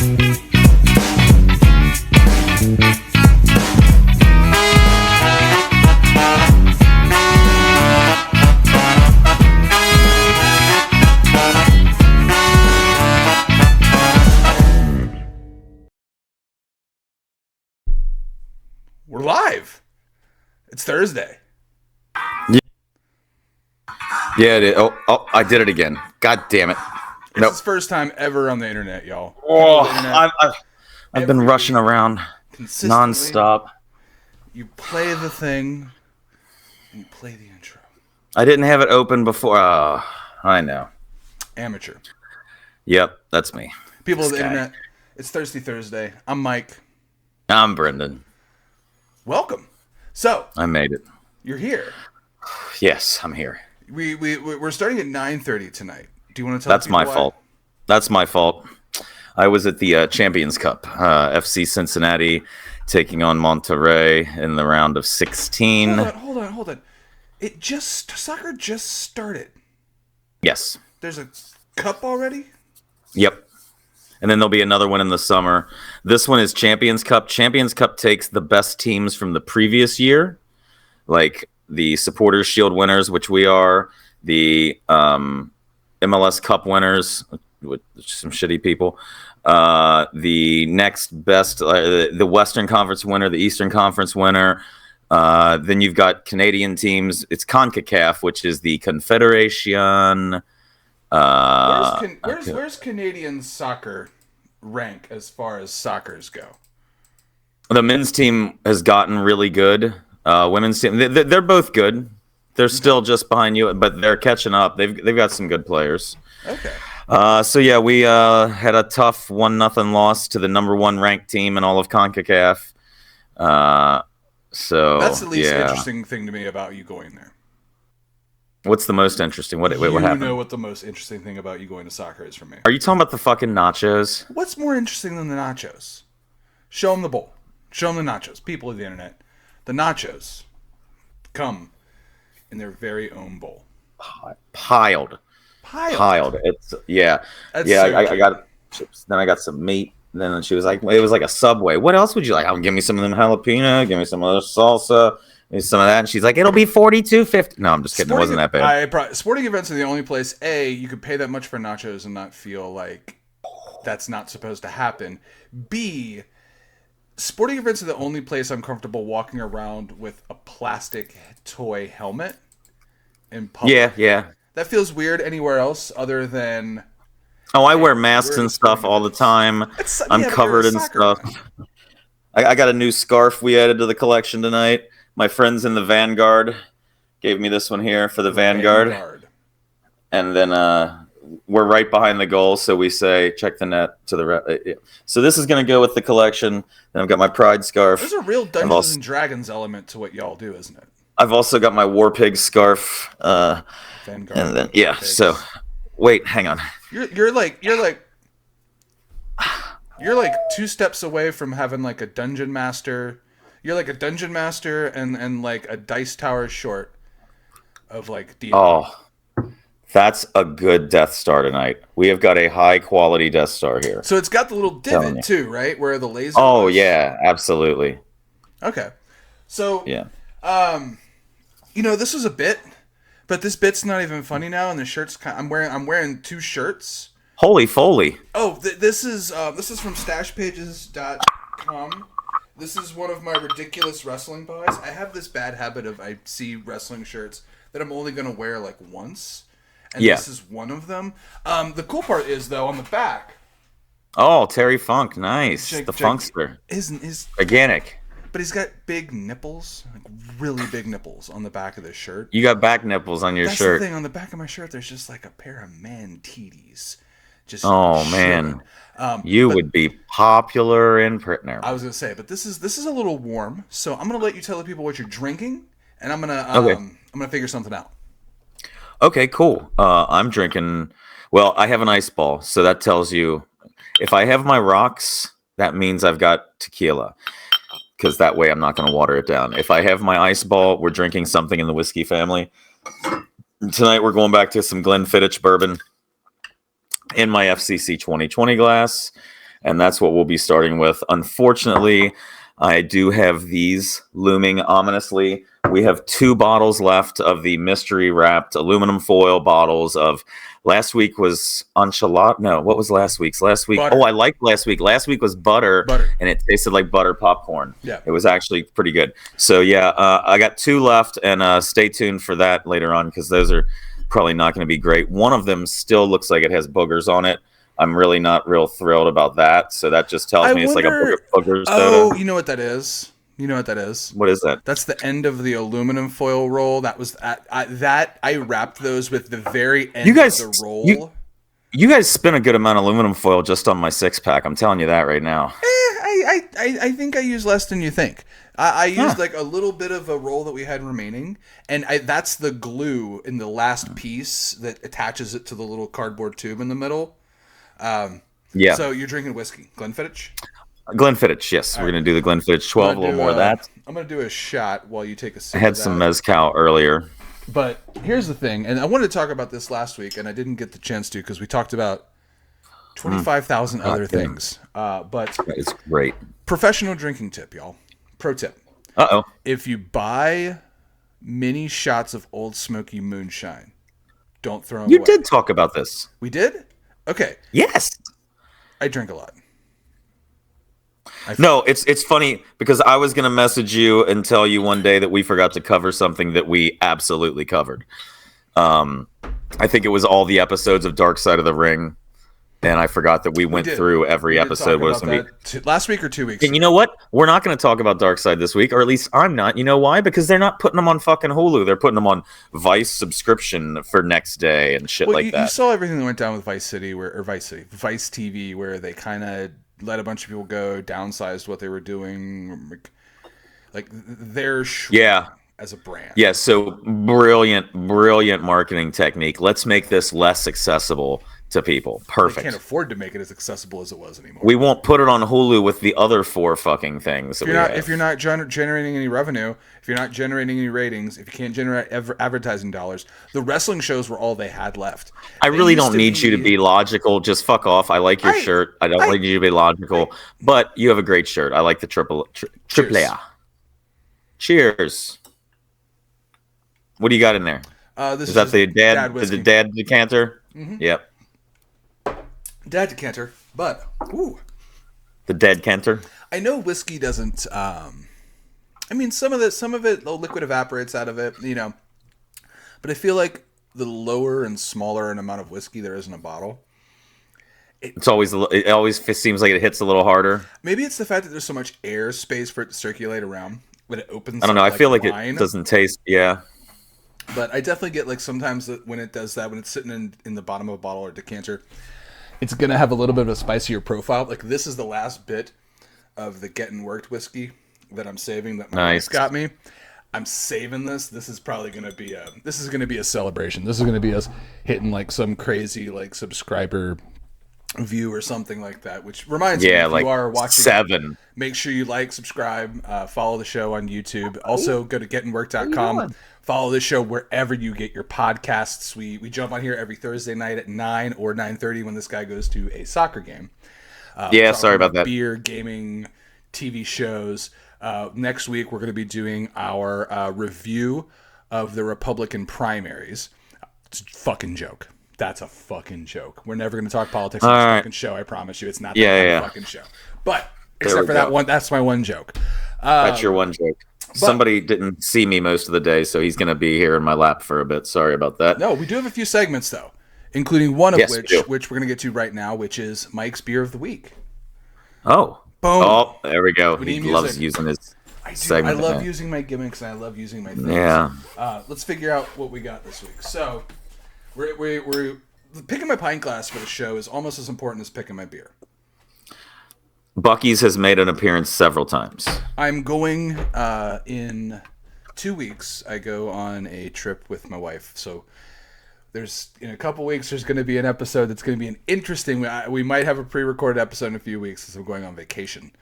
We're live. It's Thursday. Yeah, it is. Oh, I did it again. God damn it. It's his first time ever on the internet, y'all. I've been rushing around nonstop. You play the thing, and you play the intro. I didn't have it open before. I know. Amateur. Yep, that's me. People of the internet, it's Thirsty Thursday. I'm Mike. I'm Brendon. Welcome. So I made it. You're here. Yes, I'm here. We're starting at 9:30 tonight. Do you want to tell? That's my fault. That's my fault. I was at the Champions Cup, FC Cincinnati taking on Monterrey in the round of 16. Hold on. Soccer just started. Yes. There's a cup already? Yep. And then there'll be another one in the summer. This one is Champions Cup. Champions Cup takes the best teams from the previous year, like the Supporters Shield winners, which we are, the MLS Cup winners, with some shitty people, the next best, the Western Conference winner, the Eastern Conference winner. Then you've got Canadian teams. It's CONCACAF, which is the Confederation. Where's Canadian soccer rank as far as soccers go? The men's team has gotten really good. Women's team, they're both good. They're still just behind you, but they're catching up. They've got some good players. Okay. So yeah, we had a tough 1-0 loss to the number 1 ranked team in all of CONCACAF. So that's the least interesting thing to me about you going there. What's the most interesting? What happened? You know what the most interesting thing about you going to soccer is for me. Are you talking about the fucking nachos? What's more interesting than the nachos? Show them the bowl. Show them the nachos. People of the internet. The nachos come in their very own bowl. Piled. It's I got chips. Then I got some meat. And then she was like, it was like a Subway. What else would you like? Give me some of them jalapeno. Give me some other salsa. Some of that, and she's like, "It'll be $42.50." No, I'm just kidding. It wasn't that bad. Sporting events are the only place you could pay that much for nachos and not feel like that's not supposed to happen. B, sporting events are the only place I'm comfortable walking around with a plastic toy helmet in public. Yeah. That feels weird anywhere else other than. Oh, I wear masks and stuff all the time. I'm covered in stuff. I got a new scarf we added to the collection tonight. My friends in the Vanguard gave me this one here for the Vanguard. And then we're right behind the goal, so we say, check the net to the So this is going to go with the collection. Then I've got my Pride scarf. There's a real Dungeons and Dragons element to what y'all do, isn't it? I've also got my War Pig scarf. Vanguard. And then, so, wait, hang on. You're like 2 steps away from having like a dungeon master. You're like a dungeon master and like a dice tower short of like D&D. Oh, that's a good Death Star tonight. We have got a high quality Death Star here. So it's got the little divot too, right? Where the laser was. Yeah, absolutely. Okay. So yeah. This was a bit, but this bit's not even funny now, and the shirt's I'm wearing 2 shirts. Holy foley. Oh, this is from stashpages.com. This is one of my ridiculous wrestling buys. I have this bad habit of I see wrestling shirts that I'm only going to wear like once. And this is one of them. The cool part is, though, on the back. Oh, Terry Funk. Nice. The Funkster. Is organic. But he's got big nipples, like really big nipples on the back of this shirt. You got back nipples on your shirt. That's the thing. On the back of my shirt, there's just like a pair of man titties. Man. You would be popular in Prittner. I was gonna say, but this is a little warm, so I'm gonna let you tell the people what you're drinking, and I'm gonna figure something out. Okay, cool. I'm drinking. Well, I have an ice ball, so that tells you if I have my rocks, that means I've got tequila, because that way I'm not gonna water it down. If I have my ice ball, we're drinking something in the whiskey family. Tonight we're going back to some Glenfiddich bourbon in my FCC 2020 glass. and that's what we'll be starting with. Unfortunately, I do have these looming ominously. We have 2 bottles left of the mystery wrapped aluminum foil bottles of last week was enchilada. No, what was last week's? Last week. Butter. Oh, I liked last week. Last week was butter. Butter. And it tasted like butter popcorn. Yeah. It was actually pretty good. So yeah, I got 2 left, and stay tuned for that later on because those are probably not going to be great. One of them still looks like it has boogers on it. I'm really not real thrilled about that. So that just tells me it's like a booger soda. Oh, you know what that is? You know what that is? What is that? That's the end of the aluminum foil roll. That was I wrapped those with the very end of the roll. You guys spent a good amount of aluminum foil just on my 6-pack. I'm telling you that right now. I think I used less than you think. I used like a little bit of a roll that we had remaining, and that's the glue in the last piece that attaches it to the little cardboard tube in the middle. Yeah. So you're drinking whiskey, Glenfiddich? Glenfiddich, yes. We're going to do the Glenfiddich 12, a little more of that. I'm going to do a shot while you take a sip. I had some mezcal earlier. But here's the thing, and I wanted to talk about this last week, and I didn't get the chance to because we talked about 25,000 other things. But it's great. Professional drinking tip, y'all. Pro tip. Uh-oh. If you buy mini shots of Old Smoky Moonshine, don't throw them away. You did talk about this. We did? Okay. Yes. I drink a lot. No, it's funny because I was going to message you and tell you one day that we forgot to cover something that we absolutely covered. I think it was all the episodes of Dark Side of the Ring, and I forgot that we went through every episode. Last week or 2 weeks. And you know what? We're not going to talk about Dark Side this week, or at least I'm not. You know why? Because they're not putting them on fucking Hulu. They're putting them on Vice subscription for next day and shit like that. You saw everything that went down with Vice TV, where they kind of let a bunch of people go, downsized what they were doing, like they're as a brand. Yeah, so brilliant marketing technique. Let's make this less accessible to people. Perfect. They can't afford to make it as accessible as it was anymore. We won't put it on Hulu with the other 4 fucking things. If you're not generating any revenue, if you're not generating any ratings, if you can't generate advertising dollars, the wrestling shows were all they had left. I really don't need you to be logical. Just fuck off. I like your shirt. I don't need you to be logical, but you have a great shirt. I like the triple A. Cheers. What do you got in there? This is that the dad whiskey. The dad decanter? Mm-hmm. Yep. Dad decanter, but the dead canter. I know whiskey doesn't. I mean, some of it, the liquid evaporates out of it, But I feel like the lower and smaller an amount of whiskey there is in a bottle, it always seems like it hits a little harder. Maybe it's the fact that there's so much air space for it to circulate around when it opens. I don't know. I feel like it doesn't taste. Yeah. But I definitely get like sometimes when it does that, when it's sitting in the bottom of a bottle or decanter, it's going to have a little bit of a spicier profile. Like this is the last bit of the Getting Worked whiskey that I'm saving that my wife got me. I'm saving this. This is probably going to be a celebration. This is going to be us hitting like some crazy like subscriber view or something like that, which reminds me, if you are watching 7, make sure you like, subscribe, follow the show on YouTube. Also go to gettingworked.com. Follow this show wherever you get your podcasts. We jump on here every Thursday night at 9 or 9:30 when this guy goes to a soccer game. Sorry about that. Beer, gaming, TV shows. Next week we're going to be doing our review of the Republican primaries. It's a fucking joke. That's a fucking joke. We're never going to talk politics on this fucking show. I promise you. It's not that fucking show. But except for that one, that's my one joke. That's your one joke. Somebody didn't see me most of the day, so he's going to be here in my lap for a bit. Sorry about that. No, we do have a few segments, though, including one of which we're going to get to right now, which is Mike's Beer of the Week. Oh. Boom. Oh, there we go. He loves using his segment. I love using my gimmicks, and I love using my things. Yeah. Let's figure out what we got this week. So, we're picking my pint glass for the show is almost as important as picking my beer. Buc-ee's has made an appearance several times. I'm going in 2 weeks. I go on a trip with my wife. So in a couple weeks, there's going to be an episode that's going to be an interesting. We might have a pre-recorded episode in a few weeks because I'm going on vacation.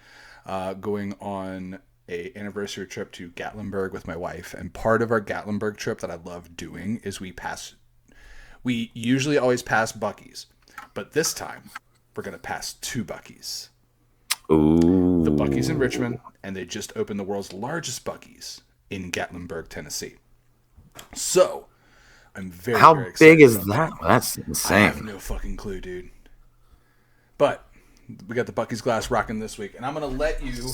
Going on a anniversary trip to Gatlinburg with my wife. And part of our Gatlinburg trip that I love doing is we usually always pass Buc-ee's. But this time, we're going to pass 2 Buc-ee's. Ooh. The Buc-ee's in Richmond, and they just opened the world's largest Buc-ee's in Gatlinburg, Tennessee. So, I'm very, How very excited big is about that? That's I have insane. no fucking clue, dude. But we got the Buc-ee's glass rocking this week, and I'm gonna let you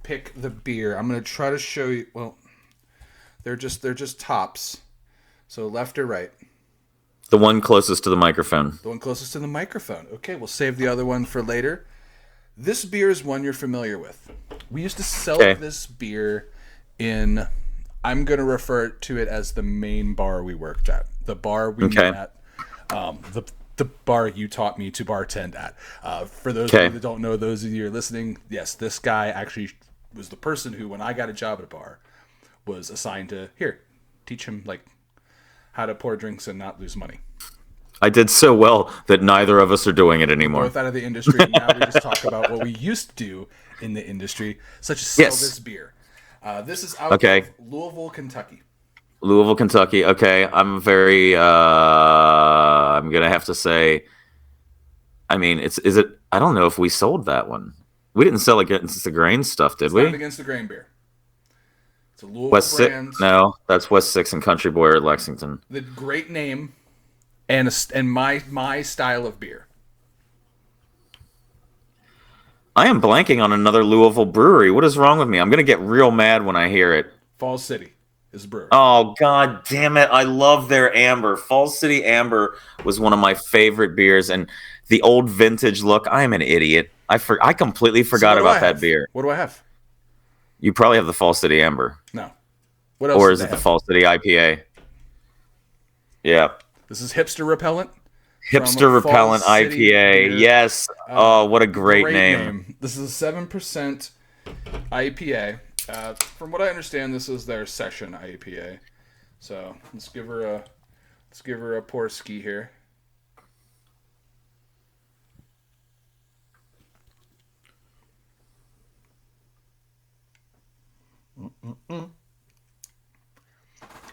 pick the beer. I'm gonna try to show you. Well, they're just tops. So left or right? The one closest to the microphone. The one closest to the microphone. Okay, we'll save the other one for later. This beer is one you're familiar with. We used to sell this beer in, I'm going to refer to it as the main bar we worked at. The bar we met at. The bar you taught me to bartend at. For those of you that don't know, those of you who are listening, yes, this guy actually was the person who, when I got a job at a bar, was assigned to, here, teach him like how to pour drinks and not lose money. I did so well that neither of us are doing it anymore. Both out of the industry, and now we just talk about what we used to do in the industry, such as sell this beer. This is out of Louisville, Kentucky. Louisville, Kentucky. Okay, I'm very. I'm gonna have to say. I mean, is it? I don't know if we sold that one. We didn't sell against the grain stuff, did we? Not against the grain beer. It's a Louisville West brand. No, that's West Six and Country Boy or Lexington. The great name, and my style of beer. I am blanking on another Louisville brewery. What is wrong with me? I'm gonna get real mad when I hear it. Falls City is a brewery. Oh, god damn it. I love their amber. Falls City Amber was one of my favorite beers, and the old vintage look. I am an idiot. I completely forgot about that beer. What do I have? You probably have the Falls City Amber. No. What else? Or is it the Falls City IPA? Yeah. This is Hipster Repellent. Hipster Repellent IPA. Beer. Yes. Oh, what a great name. This is a 7% IPA. From what I understand, this is their session IPA. So let's give her a pour ski here.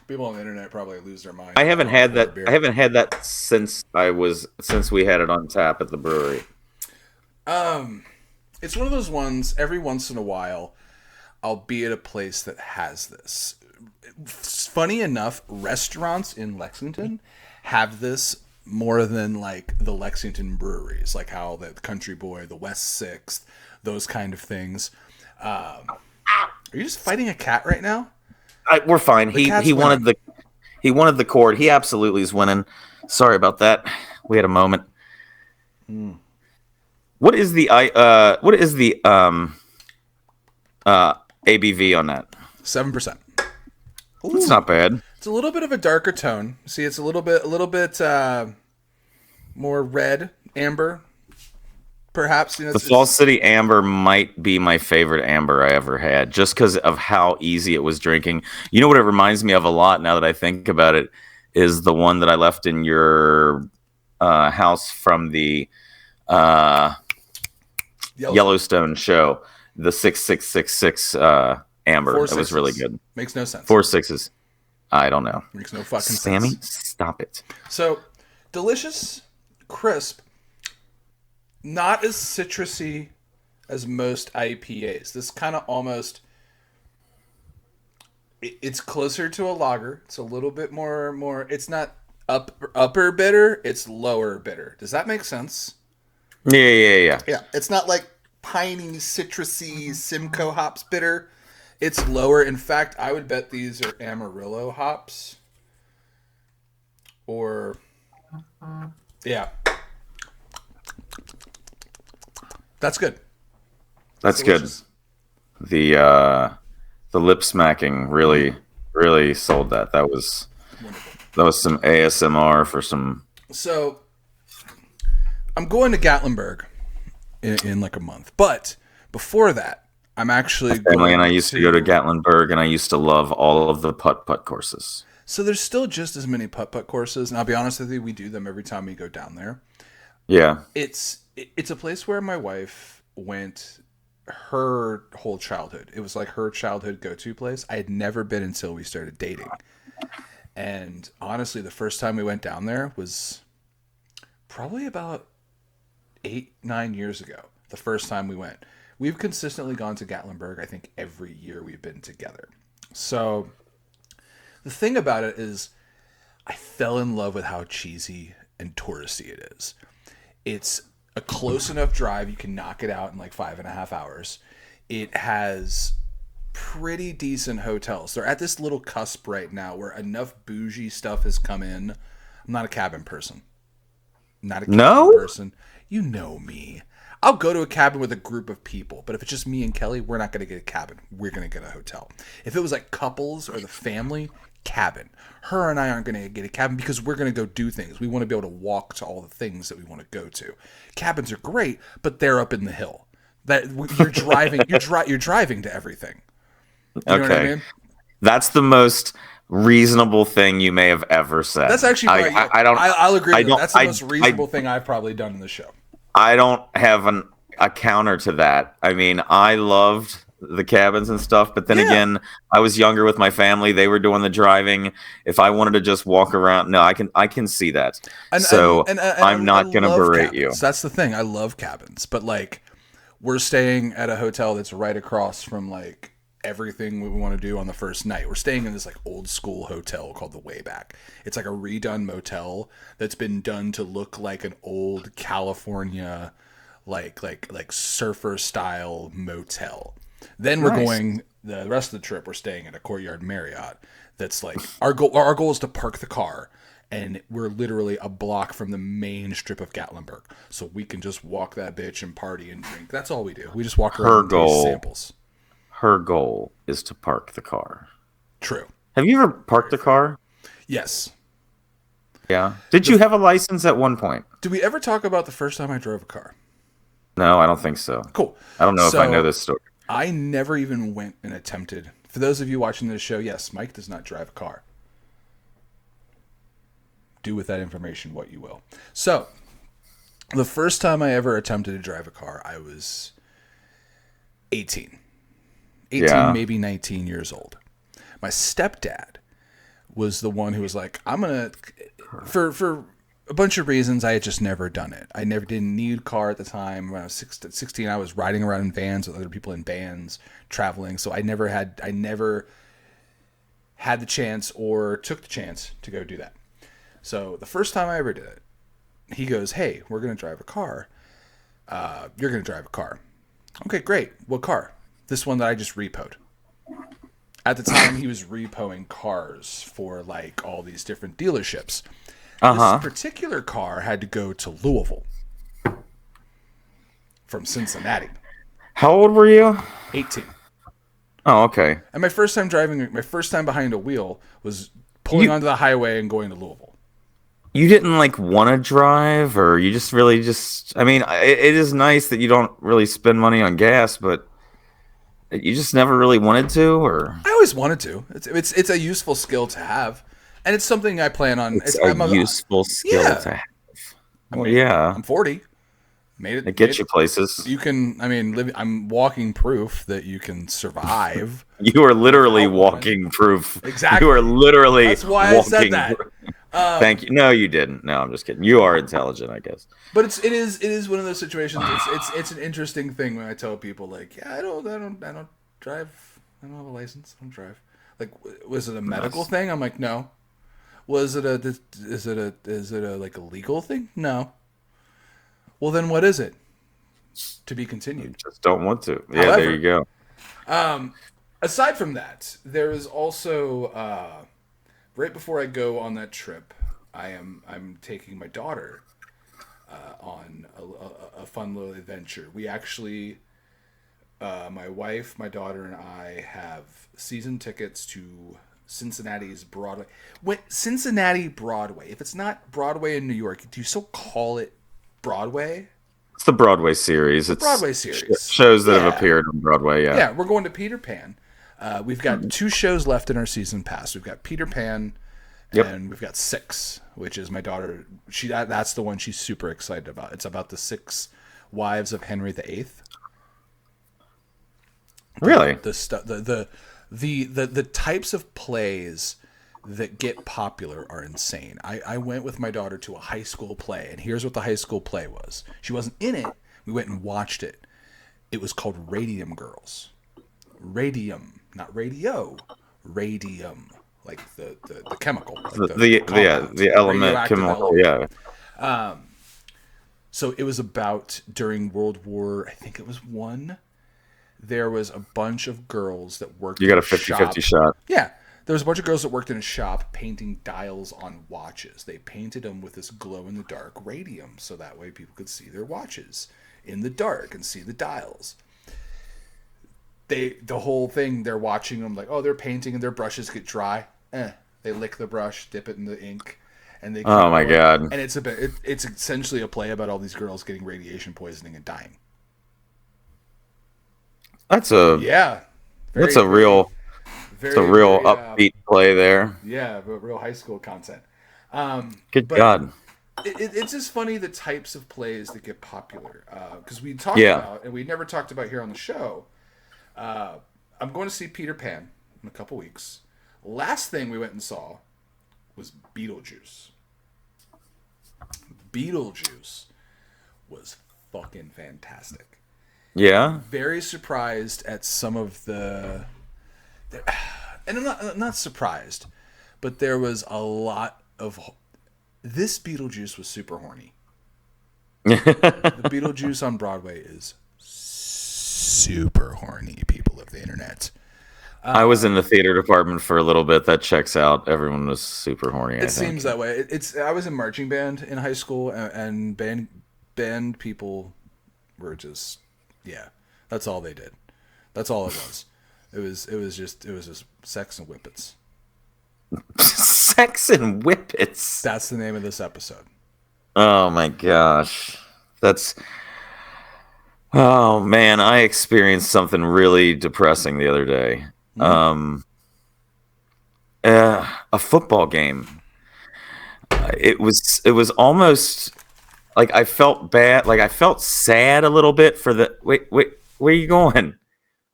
People on the internet probably lose their mind. I haven't had that. I haven't had that since we had it on tap at the brewery. It's one of those ones. Every once in a while, I'll be at a place that has this. Funny enough, restaurants in Lexington have this more than like the Lexington breweries, like how the Country Boy, the West Sixth, those kind of things. Are you just fighting a cat right now? We're fine. He wanted the cord. He absolutely is winning. Sorry about that. We had a moment. What is the ABV on that? 7%. It's not bad. It's a little bit of a darker tone. See, it's a little bit more red, amber. Perhaps the Falls City Amber might be my favorite amber I ever had, just because of how easy it was drinking. You know what it reminds me of a lot now that I think about it is the one that I left in your house from the Yellowstone show, the 6666 amber. That was really good. Makes no sense. 4 6s. I don't know. Makes no fucking sense. Sammy, stop it. So delicious, crisp. Not as citrusy as most IPAs. This kind of almost... It's closer to a lager. It's a little bit more... It's not upper bitter. It's lower bitter. Does that make sense? Yeah. Yeah, it's not like piney, citrusy Simcoe hops bitter. It's lower. In fact, I would bet these are Amarillo hops. Or... Yeah. That's good. That's good. The lip smacking really sold that. That was some ASMR for some. So I'm going to Gatlinburg in like a month, but before that, I'm actually family and I used to go to Gatlinburg, and I used to love all of the putt-putt courses. So there's still just as many putt-putt courses, and I'll be honest with you, we do them every time we go down there. Yeah. It's a place where my wife went her whole childhood. It was like her childhood go-to place. I had never been until we started dating. And honestly, the first time we went down there was probably about 8-9 years ago. The first time we went. we've consistently gone to Gatlinburg, I think, every year we've been together. So the thing about it is I fell in love with how cheesy and touristy it is. It's a close enough drive. You can knock it out in like 5.5 hours. It has pretty decent hotels. They're at this little cusp right now where enough bougie stuff has come in. I'm not a cabin person. Not a cabin person. You know me. I'll go to a cabin with a group of people, but if it's just me and Kelly, we're not going to get a cabin. We're going to get a hotel. If it was like couples or the family, cabin. Her and I aren't going to get a cabin because we're going to go do things. We want to be able to walk to all the things that we want to go to. Cabins are great, but they're up in the hill. That you're driving. You're driving to everything. You know what I mean? That's the most reasonable thing you may have ever said. That's actually right. I'll agree with that. That's the most reasonable thing I've probably done in the show. I don't have a counter to that. I mean, I loved the cabins and stuff, but then again, I was younger with my family. They were doing the driving. If I wanted to just walk around, no, I can see that. And I'm not going to berate you. That's the thing. I love cabins, but like we're staying at a hotel that's right across from like everything we want to do on the first night. We're staying in this like old school hotel called the Wayback. It's like a redone motel that's been done to look like an old California like surfer style motel. Then we're going the rest of the trip. We're staying at a Courtyard Marriott. That's like our goal is to park the car, and we're literally a block from the main strip of Gatlinburg, so we can just walk that bitch and party and drink. That's all we do. We just walk around and taste samples. Her goal is to park the car. True. Have you ever parked a car? Yes. Yeah. Did you have a license at one point? Did we ever talk about the first time I drove a car? No, I don't think so. Cool. I don't know if I know this story. I never even went and attempted. For those of you watching this show, yes, Mike does not drive a car. Do with that information what you will. So, the first time I ever attempted to drive a car, I was 18, maybe 19 years old. My stepdad was the one who was like, I'm going to, for a bunch of reasons, I had just never done it. I didn't need a car at the time. When I was 16, I was riding around in vans with other people in bands, traveling. So I never had the chance or took the chance to go do that. So the first time I ever did it, he goes, hey, we're going to drive a car. You're going to drive a car. Okay, great. What car? This one that I just repoed. At the time, he was repoing cars for like all these different dealerships. This particular car had to go to Louisville from Cincinnati. How old were you? 18. Oh, okay. And my first time behind a wheel was pulling onto the highway and going to Louisville. You didn't like want to drive, or you just really I mean, it is nice that you don't really spend money on gas, but you just never really wanted to, or? I always wanted to. It's a useful skill to have. And it's something I plan on. It's a useful skill to have. Well, yeah. I'm 40. It gets you places. You can, I'm walking proof that you can survive. You are literally walking proof. Exactly. You are literally That's why I said that. Thank you. No, you didn't. No, I'm just kidding. You are intelligent, I guess. But it is one of those situations. It's an interesting thing when I tell people like, yeah, I don't drive. I don't have a license. I don't drive. Like, was it a medical thing? I'm like, no. Is it a like a legal thing? No. Well, then what is it? To be continued. I just don't want to. Yeah, however, there you go. Aside from that, there is also right before I go on that trip, I'm taking my daughter on a fun little adventure. We actually, my wife, my daughter, and I have season tickets to Cincinnati's Broadway. Cincinnati Broadway. If it's not Broadway in New York, do you still call it Broadway? It's the Broadway series. It's Broadway series. Shows that have appeared on Broadway, yeah. Yeah, we're going to Peter Pan. We've got 2 shows left in our season pass. We've got Peter Pan, and we've got 6, which is my daughter. That's the one she's super excited about. It's about the 6 wives of Henry VIII. Really? The types of plays that get popular are insane. I went with my daughter to a high school play, and here's what the high school play was. She wasn't in it. We went and watched it. It was called Radium Girls. Radium, not radio. Radium, like the chemical, like the compound, the element radioactive chemical, element. yeah. So it was about during World War, I think it was one. There was a bunch of girls that worked. You got a 50-50 shot. Yeah, there was a bunch of girls that worked in a shop painting dials on watches. They painted them with this glow-in-the-dark radium, so that way people could see their watches in the dark and see the dials. The whole thing, they're watching them like, oh, they're painting and their brushes get dry. They lick the brush, dip it in the ink, and they. Oh my god! And it's it's essentially a play about all these girls getting radiation poisoning and dying. That's a real upbeat play there. Yeah, but real high school content. Good God. It's just funny the types of plays that get popular. Because we talked about, and we never talked about here on the show, I'm going to see Peter Pan in a couple weeks. Last thing we went and saw was Beetlejuice. Beetlejuice was fucking fantastic. Yeah. Very surprised at some of the, and I'm not surprised, but there was a lot of. This Beetlejuice was super horny. The Beetlejuice on Broadway is super horny, people of the internet. I was in the theater department for a little bit. That checks out. Everyone was super horny. It seems that way. I was in marching band in high school, and band people were just. Yeah, that's all they did. That's all it was. It was just sex and whippets. Sex and whippets. That's the name of this episode. Oh my gosh, oh man, I experienced something really depressing the other day. A football game. It was almost. Like I felt bad, like I felt sad a little bit for the wait, where are you going?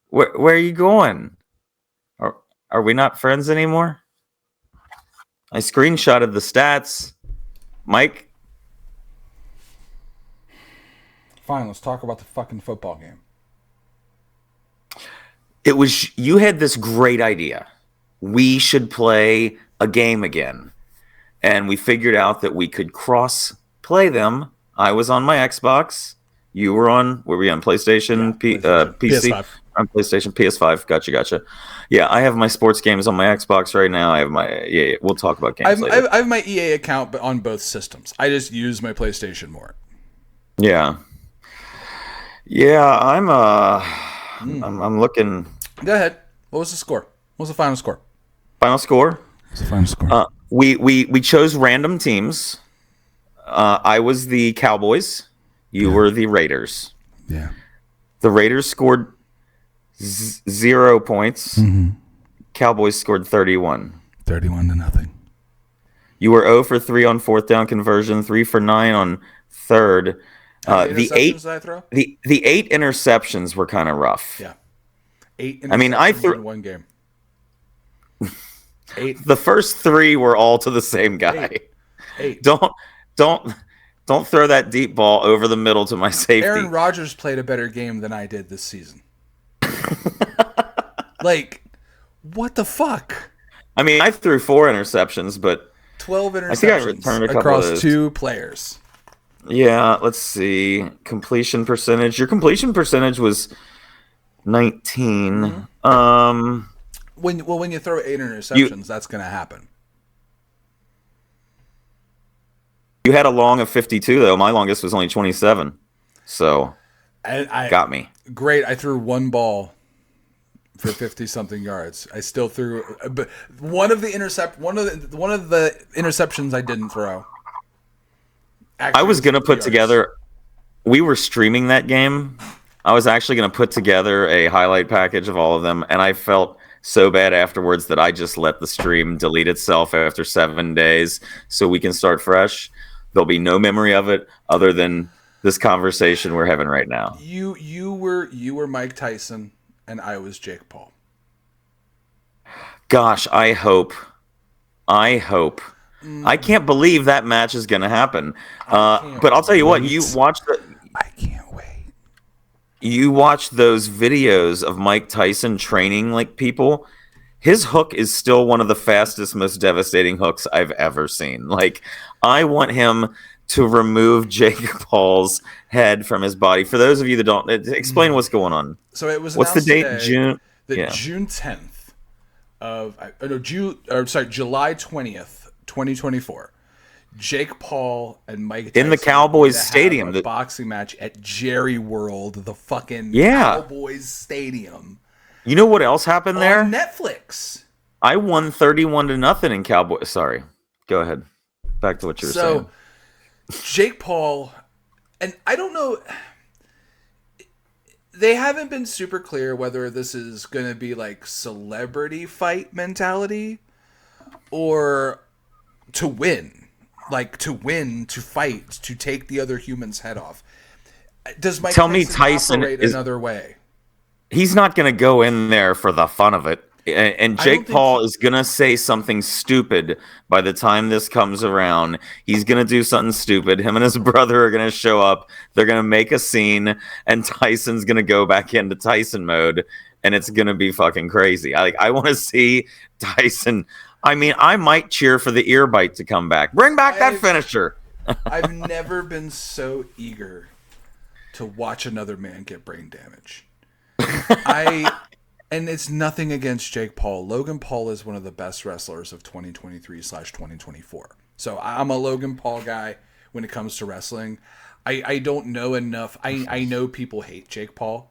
Where are you going? Are we not friends anymore? I screenshotted the stats. Mike? Fine, let's talk about the fucking football game. You had this great idea. We should play a game again. And we figured out that we could play them. I was on my Xbox. You were on. Were we on PlayStation? PlayStation. PC. PS5. On PlayStation, PS5. Gotcha. Yeah, I have my sports games on my Xbox right now. I have my. Yeah, we'll talk about games later. I have my EA account, but on both systems. I just use my PlayStation more. Yeah. I'm looking. Go ahead. What was the score? What was the final score? Final score. What's the final score? We chose random teams. I was the Cowboys. You were the Raiders. Yeah. The Raiders scored 0 points. Mm-hmm. Cowboys scored 31. 31-0. You were 0 for 3 on fourth down conversion, 3 for 9 on third. The 8 interceptions were kind of rough. Yeah. 8 interceptions in one game. 8. The first 3 were all to the same guy. 8. Don't throw that deep ball over the middle to my safety. Aaron Rodgers played a better game than I did this season. Like, what the fuck? I mean, I threw 4 interceptions, but 12 interceptions I think I returned a couple across 2 players. Yeah, let's see. Completion percentage. Your completion percentage was 19. Mm-hmm. When you throw 8 interceptions, that's going to happen. You had a long of 52, though. My longest was only 27. So, got me. Great. I threw 1 ball for 50-something yards. I still threw, but one of the interceptions I didn't throw. I was going to put together. We were streaming that game. I was actually going to put together a highlight package of all of them, and I felt so bad afterwards that I just let the stream delete itself after 7 days so we can start fresh. There'll be no memory of it other than this conversation we're having right now. You were Mike Tyson and I was Jake Paul. Gosh, I hope. I can't believe that match is going to happen. But I'll tell you what, you watched the. I can't wait. you watch those videos of Mike Tyson training like people, his hook is still one of the fastest, most devastating hooks I've ever seen. Like, I want him to remove Jake Paul's head from his body. For those of you that don't, explain what's going on. So it was What's the announced date? today June. that Yeah. June 10th of no June or sorry July 20th, 2024. Jake Paul and Mike Tyson In the are Cowboys gonna have Stadium. a boxing match at Jerry World, the fucking Yeah. Cowboys Stadium. You know what else happened there? On Netflix. I won 31-0 in Cowboys. Sorry. Go ahead. Back to what you were saying. Jake Paul, and I don't know, they haven't been super clear whether this is going to be like celebrity fight mentality or to win. Like to win, to fight, to take the other human's head off. Does Mike Tell me Tyson operate is another way? He's not going to go in there for the fun of it. And Jake Paul is going to say something stupid by the time this comes around. He's going to do something stupid. Him and his brother are going to show up. They're going to make a scene, and Tyson's going to go back into Tyson mode, and it's going to be fucking crazy. I want to see Tyson. I mean, I might cheer for the ear bite to come back. Bring back that finisher. I've never been so eager to watch another man get brain damage. And it's nothing against Jake Paul. Logan Paul is one of the best wrestlers of 2023/2024. So I'm a Logan Paul guy when it comes to wrestling. I don't know enough. I know people hate Jake Paul.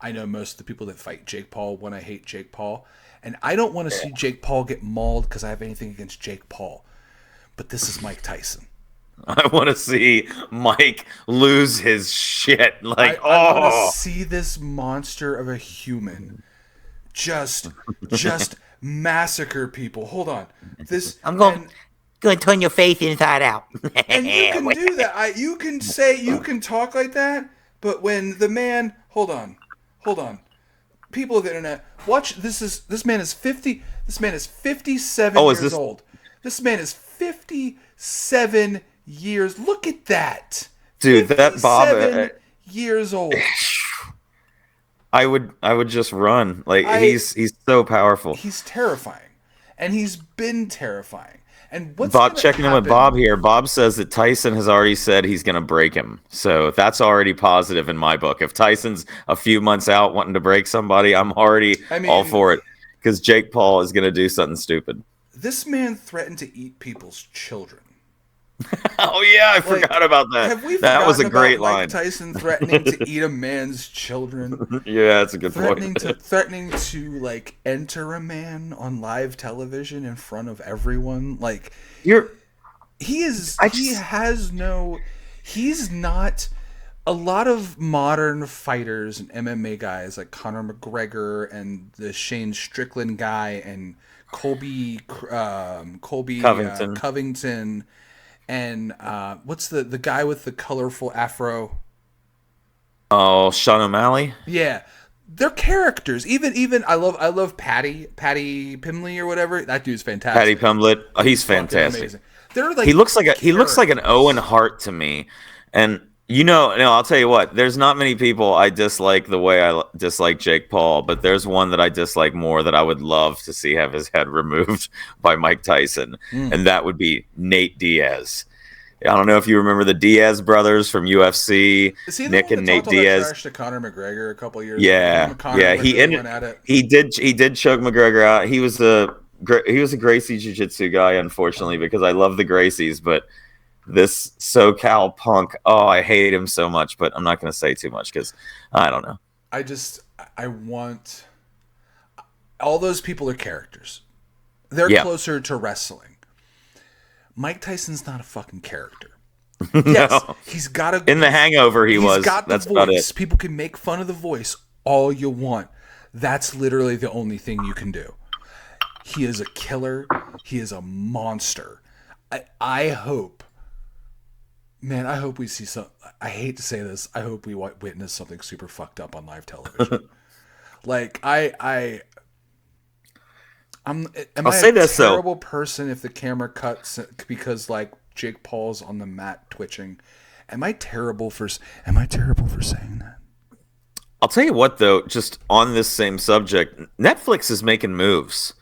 I know most of the people that fight Jake Paul want to hate Jake Paul. And I don't want to see Jake Paul get mauled because I have anything against Jake Paul. But this is Mike Tyson. I want to see Mike lose his shit. Like, I want to see this monster of a human just massacre people. Hold on. I'm going to turn your face inside out. And you can do that. You can talk like that, but when the man, hold on. People of the internet, watch. This man is 50. This man is 57 years old. This man is 57 years. Look at that. Dude, that Bob years old. I would just run. Like he's so powerful. He's terrifying. And he's been terrifying. And what's Bob checking in with Bob here. Bob says that Tyson has already said he's going to break him. So that's already positive in my book. If Tyson's a few months out wanting to break somebody, I'm already all for it because Jake Paul is going to do something stupid. This man threatened to eat people's children. Oh yeah, I forgot about that. Have we that was a great line. Mike Tyson threatening to eat a man's children. Yeah, that's a good point. Threatening to like enter a man on live television in front of everyone. Like he's not. A lot of modern fighters and MMA guys like Conor McGregor and the Shane Strickland guy and Colby Covington. And what's the guy with the colorful afro? Oh, Sean O'Malley? Yeah. They're characters. Even I love Patty Pimley or whatever. That dude's fantastic. Patty Pimblett. Oh, he's fantastic. Amazing. They're like he looks like an Owen Hart to me. And I'll tell you what, there's not many people I dislike the way I dislike Jake Paul, but there's one that I dislike more that I would love to see have his head removed by Mike Tyson, and that would be Nate Diaz. I don't know if you remember the Diaz brothers from UFC, Nick and Nate Diaz. To Conor McGregor a couple years ago. He did choke McGregor out. He was a Gracie Jiu-Jitsu guy, unfortunately, because I love the Gracies, but this SoCal punk, I hate him so much, but I'm not going to say too much because I don't know. I want all those people are characters. They're closer to wrestling. Mike Tyson's not a fucking character. Yes, no. He's got a. In The Hangover, he's was. Got the That's voice. about it. People can make fun of the voice all you want. That's literally the only thing you can do. He is a killer. He is a monster. I hope. Man, I hope we see some. I hate to say this. I hope we witness something super fucked up on live television. Like Am I'll I say a this, terrible person if the camera cuts because like Jake Paul's on the mat twitching? Am I terrible for saying that? I'll tell you what, though, just on this same subject, Netflix is making moves.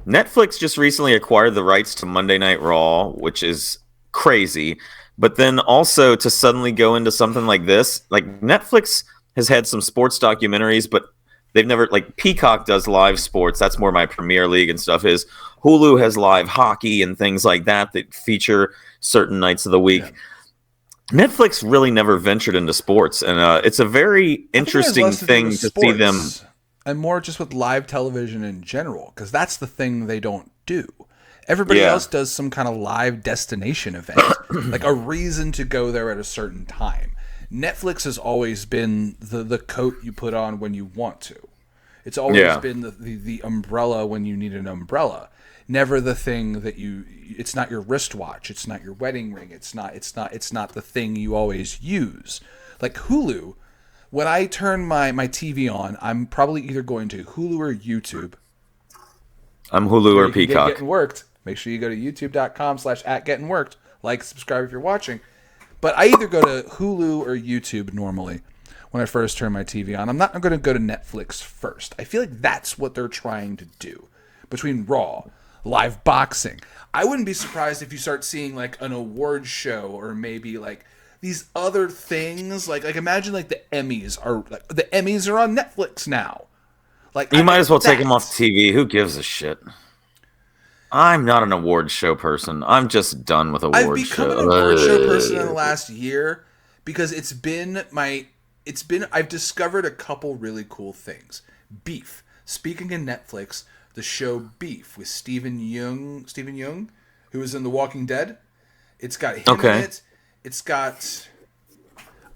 Netflix just recently acquired the rights to Monday Night Raw, which is crazy. But then also to suddenly go into something like this, like Netflix has had some sports documentaries, but they've never, like Peacock does live sports. That's more my Premier League and stuff is. Hulu has live hockey and things like that that feature certain nights of the week. Yeah. Netflix really never ventured into sports, and it's a very interesting thing to see them. And more just with live television in general, because that's the thing they don't do. Everybody else does some kind of live destination event, like a reason to go there at a certain time. Netflix has always been the coat you put on when you want to. It's always been the umbrella when you need an umbrella. Never the thing that it's not your wristwatch, it's not your wedding ring, it's not the thing you always use. Like Hulu, when I turn my TV on, I'm probably either going to Hulu or YouTube. I'm Hulu or Peacock. Getting worked. Make sure you go to youtube.com/@gettingworked. Like, subscribe if you're watching. But I either go to Hulu or YouTube normally when I first turn my TV on. I'm not going to go to Netflix first. I feel like that's what they're trying to do. Between Raw, live boxing. I wouldn't be surprised if you start seeing like an award show or maybe like these other things. Like imagine like the Emmys are on Netflix now. Like you might as well take them off TV. Who gives a shit? I'm not an award show person. I'm just done with award shows. I've become an award show person in the last year because I've discovered a couple really cool things. Beef. Speaking of Netflix, the show Beef with Stephen Yeun, who was in The Walking Dead. It's got him in it. It's got...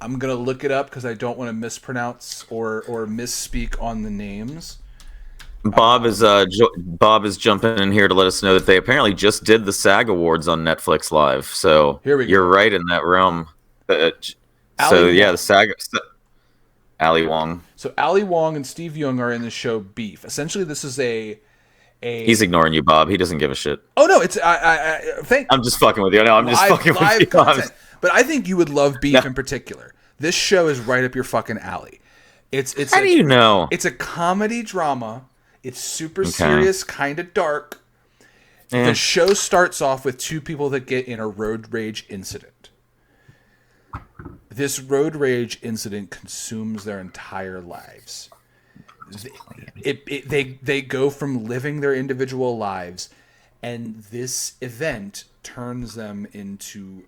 I'm going to look it up because I don't want to mispronounce or misspeak on the names. Bob is jumping in here to let us know that they apparently just did the SAG Awards on Netflix Live. So here we go. You're right in that realm. The SAG... Ali Wong. So Ali Wong and Steve Yeun are in the show Beef. Essentially, this is a He's ignoring you, Bob. He doesn't give a shit. Oh no, it's I'm just fucking with you. No, I'm just fucking with you. Content. But I think you would love Beef in particular. This show is right up your fucking alley. How do you know? It's a comedy drama. It's super serious, kind of dark. The show starts off with two people that get in a road rage incident. This road rage incident consumes their entire lives. They go from living their individual lives, and this event turns them into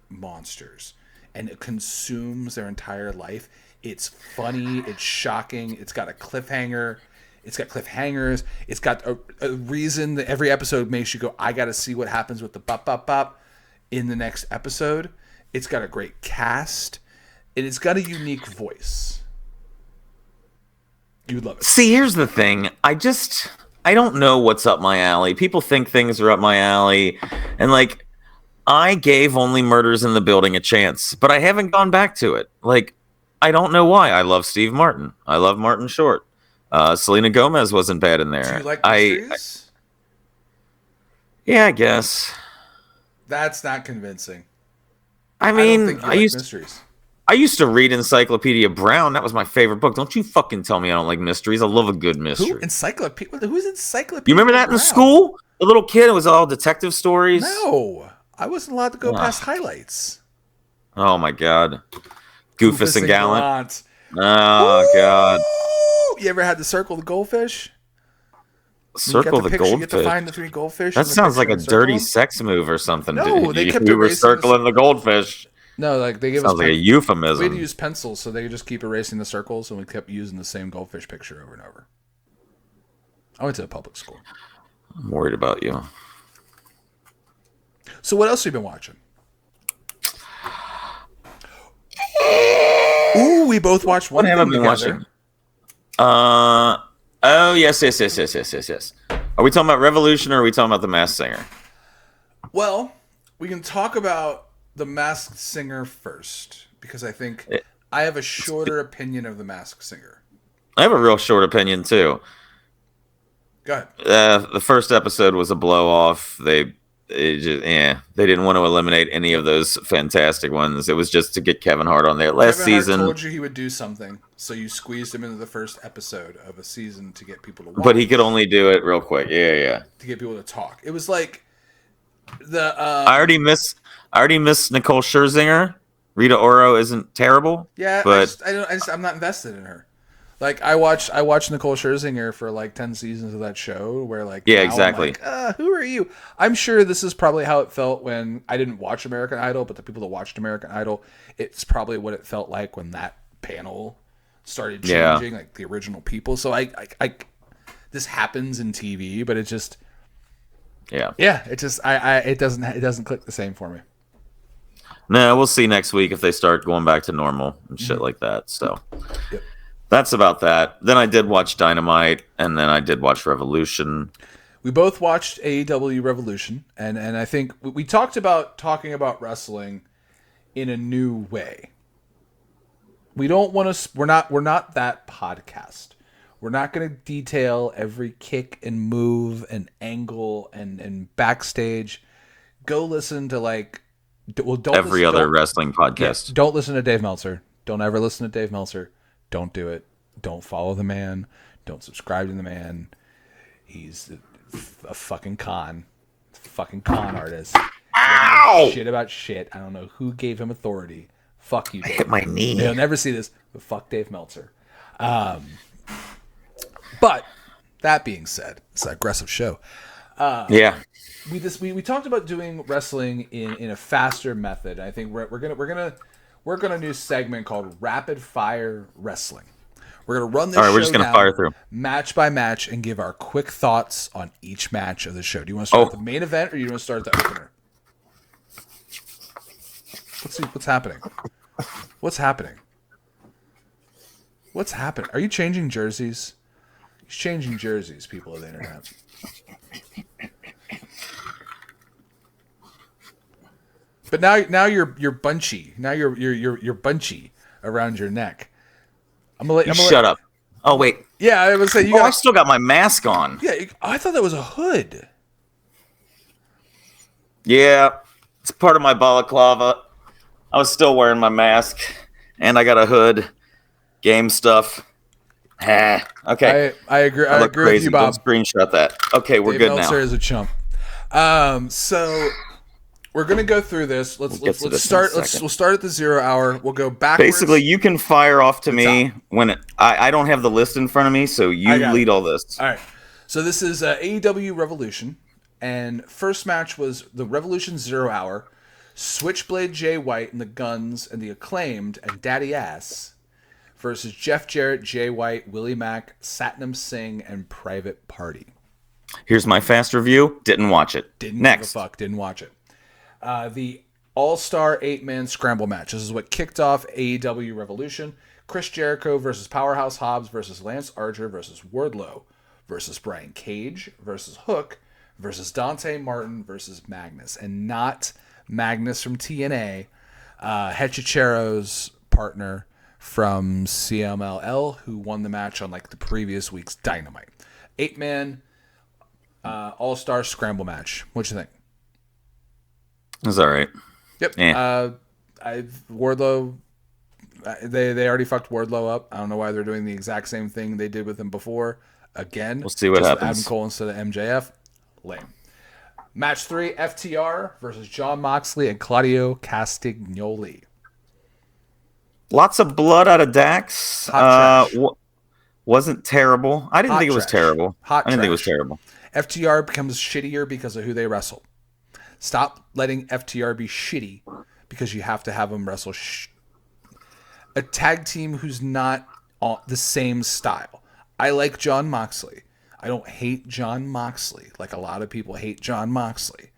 monsters, and it consumes their entire life. It's funny, it's shocking, it's got a cliffhanger, it's got cliffhangers, it's got a reason that every episode makes you go, I gotta see what happens with the bop bop bop in the next episode. It's got a great cast, and it's got a unique voice. You would love it. See, here's the thing. I don't know what's up my alley. People think things are up my alley, and like, I gave Only Murders in the Building a chance, but I haven't gone back to it. Like, I don't know why. I love Steve Martin. I love Martin Short. Selena Gomez wasn't bad in there. Do you like mysteries? Yeah, I guess. That's not convincing. I mean, I used to read Encyclopedia Brown. That was my favorite book. Don't you fucking tell me I don't like mysteries. I love a good mystery. Who's Encyclopedia You remember that Brown? in school? The little kid, it was all detective stories. No. I wasn't allowed to go past highlights. Oh my god. Goofus and Gallant. Oh, Ooh, God. You ever had to circle the goldfish? Circle the goldfish? You get to find the 3 goldfish. That sounds like a dirty sex move or something. No, they kept we were circling the goldfish. No, like they gave us like a euphemism. We had to use pencils, so they could just keep erasing the circles, and we kept using the same goldfish picture over and over. I went to a public school. I'm worried about you. So what else have you been watching? Ooh, we both watched one. What have I been watching? Oh yes. Are we talking about Revolution or are we talking about The Masked Singer? Well, we can talk about The Masked Singer first because I think I have a shorter opinion of The Masked Singer. I have a real short opinion too. Go ahead. The first episode was a blow off. they didn't want to eliminate any of those fantastic ones. It was just to get Kevin Hart on there. Last Kevin Hart season, told you he would do something, so you squeezed him into the first episode of a season to get people to watch. but he could only do it real quick. Yeah. To get people to talk. It was like the. I already miss Nicole Scherzinger. Rita Ora isn't terrible. Yeah, but I'm not invested in her. Like I watched Nicole Scherzinger for like 10 seasons of that show where like exactly. I'm like, who are you? I'm sure this is probably how it felt when I didn't watch American Idol, but the people that watched American Idol, it's probably what it felt like when that panel started changing, like the original people. So I this happens in TV, but it just it just it doesn't click the same for me. No, we'll see next week if they start going back to normal and shit like that. So. That's about that. Then I did watch Dynamite, and then I did watch Revolution. We both watched AEW Revolution, and I think we talked about talking about wrestling in a new way. We don't want to. We're not that podcast. We're not going to detail every kick and move and angle and backstage. Go listen to don't every other wrestling podcast. Yeah, don't listen to Dave Meltzer. Don't ever listen to Dave Meltzer. Don't do it. Don't follow the man. Don't subscribe to the man. He's a fucking con. Fucking con artist. Ow! Shit about shit. I don't know who gave him authority. Fuck you, Dave. I hit my knee. He'll never see this, but fuck Dave Meltzer. But that being said, it's an aggressive show. We talked about doing wrestling in a faster method. I think we're gonna work on a new segment called Rapid Fire Wrestling. We're going to run this show we're just going to fire through. Match by match and give our quick thoughts on each match of the show. Do you want to start with the main event or do you want to start at the opener? Let's see what's happening. What's happening? What's happening? Are you changing jerseys? He's changing jerseys, people of the internet. But now you're bunchy. Now you're bunchy around your neck. I'm gonna let shut up. Oh wait. Yeah, I was saying I still got my mask on. Yeah, I thought that was a hood. Yeah, it's part of my balaclava. I was still wearing my mask, and I got a hood. Game stuff. Okay. I agree. I agree with you, Bob. Don't screenshot that. Okay, we're good now. Meltzer is a chump. So we're gonna go through this. Let's start. We'll start at the 0 hour. We'll go backwards. Basically, you can fire off to me when I don't have the list in front of me, so you lead all this. All right. So this is AEW Revolution, and first match was the Revolution 0 hour. Switchblade Jay White and the Guns and the Acclaimed and Daddy Ass versus Jeff Jarrett, Jay White, Willie Mack, Satnam Singh, and Private Party. Here's my fast review. Didn't watch it. Didn't give a fuck. Didn't watch it. The All-Star 8-Man Scramble match. This is what kicked off AEW Revolution. Chris Jericho versus Powerhouse Hobbs versus Lance Archer versus Wardlow versus Brian Cage versus Hook versus Dante Martin versus Magnus. And not Magnus from TNA. Hechichero's partner from CMLL who won the match on the previous week's Dynamite. 8-man All-Star Scramble match. What you think? It's all right. Yep. Wardlow, they already fucked Wardlow up. I don't know why they're doing the exact same thing they did with him before. Again, we'll see what happens. Adam Cole instead of MJF. Lame. Match 3, FTR versus Jon Moxley and Claudio Castagnoli. Lots of blood out of Dax. Wasn't terrible. I didn't think it was terrible. I didn't think it was terrible. FTR becomes shittier because of who they wrestle. Stop letting FTR be shitty because you have to have them wrestle a tag team who's not the same style. I like Jon Moxley. I don't hate Jon Moxley like a lot of people hate Jon Moxley.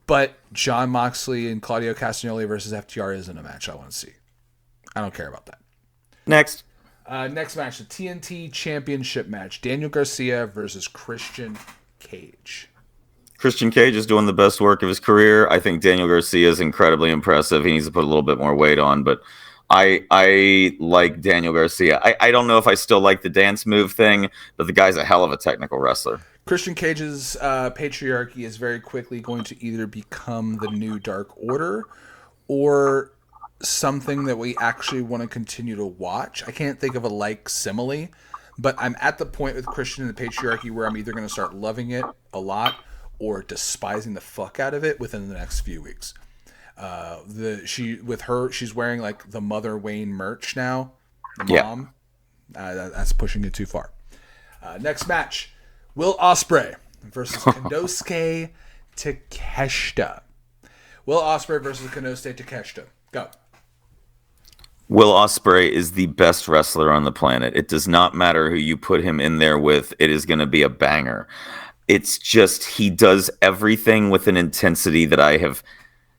But Jon Moxley and Claudio Castagnoli versus FTR isn't a match I want to see. I don't care about that. Next match, the TNT Championship match. Daniel Garcia versus Christian Cage. Christian Cage is doing the best work of his career. I think Daniel Garcia is incredibly impressive. He needs to put a little bit more weight on, but I like Daniel Garcia. I don't know if I still like the dance move thing, but the guy's a hell of a technical wrestler. Christian Cage's patriarchy is very quickly going to either become the new Dark Order or something that we actually want to continue to watch. I can't think of a like simile, but I'm at the point with Christian and the patriarchy where I'm either going to start loving it a lot or despising the fuck out of it within the next few weeks. She's wearing like the Mother Wayne merch now. The mom. That's pushing it too far. Next match. Will Ospreay versus Konosuke Takeshita. Will Ospreay versus Konosuke Takeshita. Go. Will Ospreay is the best wrestler on the planet. It does not matter who you put him in there with. It is going to be a banger. It's just he does everything with an intensity that I have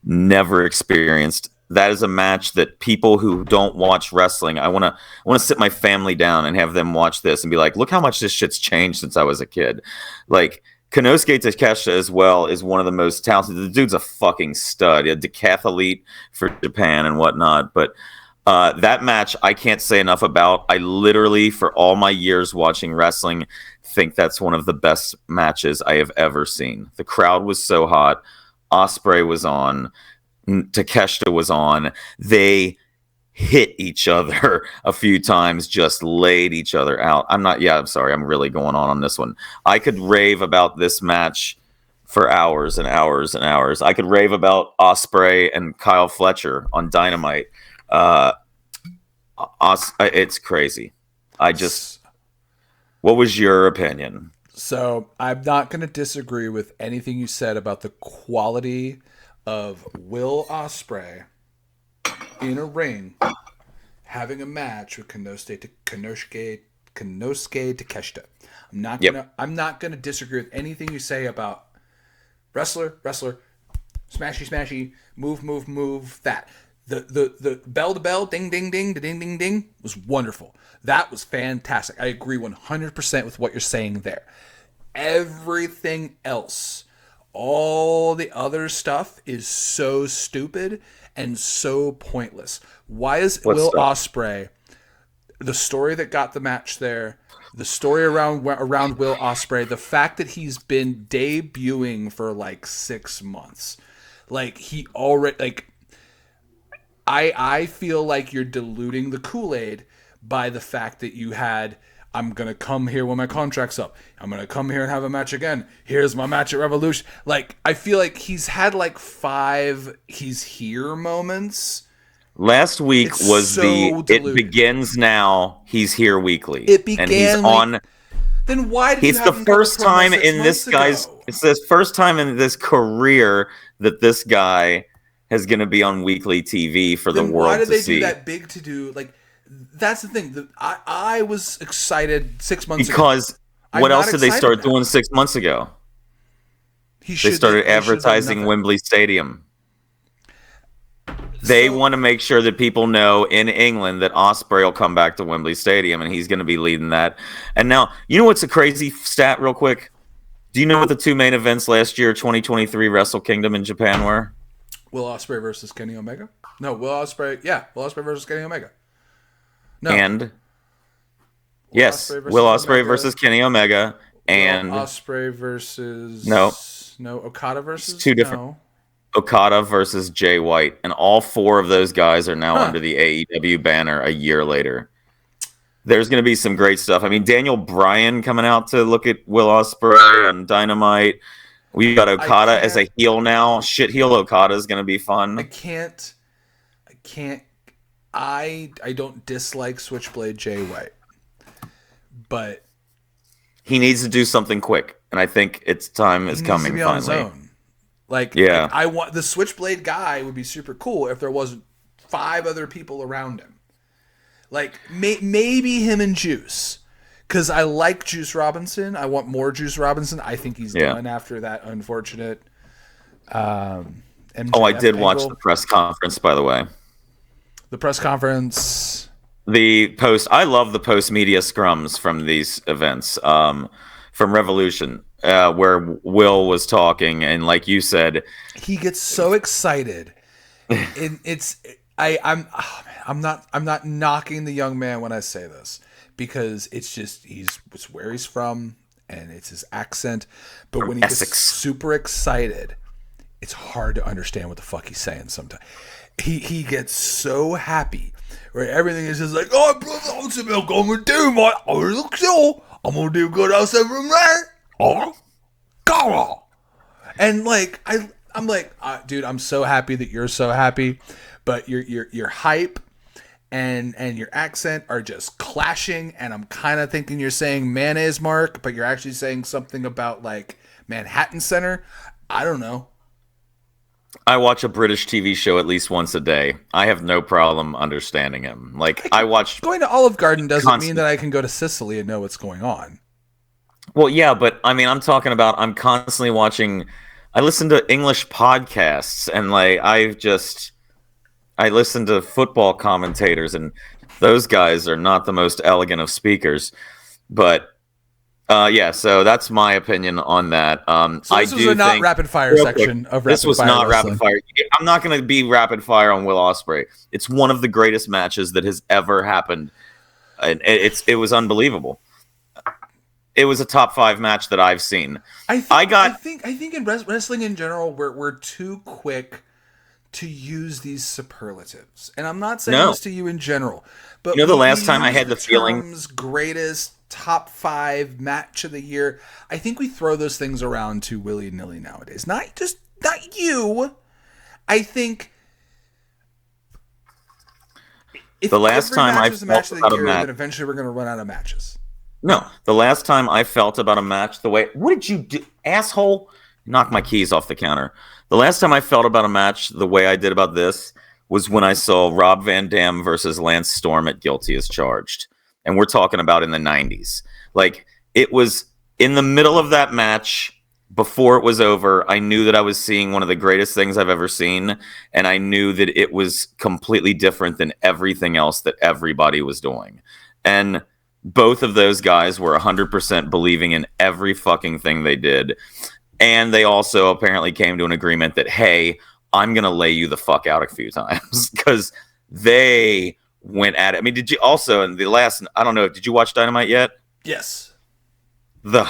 never experienced. That is a match that people who don't watch wrestling, I want to sit my family down and have them watch this and be like, look how much this shit's changed since I was a kid. Like, Konosuke Takeshita as well is one of the most talented. The dude's a fucking stud. A decathlete for Japan and whatnot. But that match, I can't say enough about. I literally, for all my years watching wrestling, think that's one of the best matches I have ever seen. The crowd was so hot. Ospreay was on. Takeshita was on. They hit each other a few times, just laid each other out. I'm sorry. I'm really going on this one. I could rave about this match for hours and hours and hours. I could rave about Ospreay and Kyle Fletcher on Dynamite. It's crazy. What was your opinion? So I'm not going to disagree with anything you said about the quality of Will Ospreay in a ring having a match with Konosuke Takeshita. I'm not gonna disagree with anything you say about wrestler, smashy, move. That the bell to bell, ding ding ding, ding ding ding was wonderful. That was fantastic. I agree 100% with what you're saying there. Everything else, all the other stuff is so stupid and so pointless. Why is Will Ospreay, the story that got the match there, the story around Will Ospreay, the fact that he's been debuting for like 6 months, like he already like. I feel like you're diluting the Kool-Aid by the fact that you had. I'm going to come here when my contract's up. I'm going to come here and have a match again. Here's my match at Revolution. Like, I feel like he's had like 5 he's here moments. Last week was diluted. It begins now. He's here weekly. It began. And he's on. Then why did it's the first time in this guy's. It's the first time in this career that this guy is going to be on weekly TV for the world to see. Why did they do that big to do? Like, that's the thing. I was excited 6 months ago. Because what else did they start doing 6 months ago? They started advertising Wembley Stadium. They want to make sure that people know in England that Ospreay will come back to Wembley Stadium and he's going to be leading that. And now, you know what's a crazy stat real quick? Do you know what the 2 main events last year, 2023 Wrestle Kingdom in Japan were? Will Ospreay versus Kenny Omega? No, Will Ospreay versus Kenny Omega. No. And Will Ospreay versus Kenny Omega, and Will Ospreay versus Okada versus it's 2 different. Okada versus Jay White, and all 4 of those guys are now under the AEW banner a year later. There's going to be some great stuff. I mean, Daniel Bryan coming out to look at Will Ospreay on Dynamite. We got Okada as a heel now. Shit heel Okada is going to be fun. I don't dislike Switchblade Jay White, but he needs to do something quick, and I think its time is coming finally. On his own. Like I want the Switchblade guy would be super cool if there wasn't 5 other people around him. Like maybe him and Juice, because I like Juice Robinson. I want more Juice Robinson. I think he's done after that unfortunate. MJF I did watch the press conference, by the way. The press conference. The post. I love the post media scrums from these events. From Revolution, where Will was talking, and like you said, he gets so excited. I'm not knocking the young man when I say this, because it's where he's from, and it's his accent. But From when he gets Essex. super excited, it's hard to understand what the fuck he's saying sometimes. He gets so happy, where everything is just like, oh, brother, I'm gonna do my, look so, I'm gonna do good outside from there. Oh, God. And like I'm like, dude, I'm so happy that you're so happy, but your hype and your accent are just clashing, and I'm kind of thinking you're saying mayonnaise mark, but you're actually saying something about like Manhattan Center. I don't know. I watch a British TV show at least once a day. I have no problem understanding him. Like, I watch... Going to Olive Garden doesn't mean that I can go to Sicily and know what's going on. Well, yeah, but I mean, I'm talking about I'm constantly watching... I listen to English podcasts, and like, I listen to football commentators, and those guys are not the most elegant of speakers. But yeah, so that's my opinion on that. So this was a not rapid fire section of rapid fire. This was not wrestling. rapid fire. I'm not going to be rapid fire on Will Ospreay. It's one of the greatest matches that has ever happened, and it was unbelievable. It was a top 5 match that I've seen. I think in wrestling in general, we're too quick to use these superlatives, and I'm not saying this to you in general, but the last time I had the feeling greatest top 5 match of the year, I think we throw those things around too willy-nilly nowadays. Not you. I think if the last time I was a match felt of about the a year, match, then eventually we're going to run out of matches. No, the last time I felt about a match the way... What did you do, asshole? Knock my keys off the counter. The last time I felt about a match the way I did about this was when I saw Rob Van Dam versus Lance Storm at Guilty as Charged. And we're talking about in the 90s. Like, it was in the middle of that match, before it was over, I knew that I was seeing one of the greatest things I've ever seen. And I knew that it was completely different than everything else that everybody was doing. And both of those guys were 100% believing in every fucking thing they did. And they also apparently came to an agreement that, hey, I'm going to lay you the fuck out a few times. Because they went at it. I mean, did you also, in the last, I don't know, did you watch Dynamite yet? Yes. The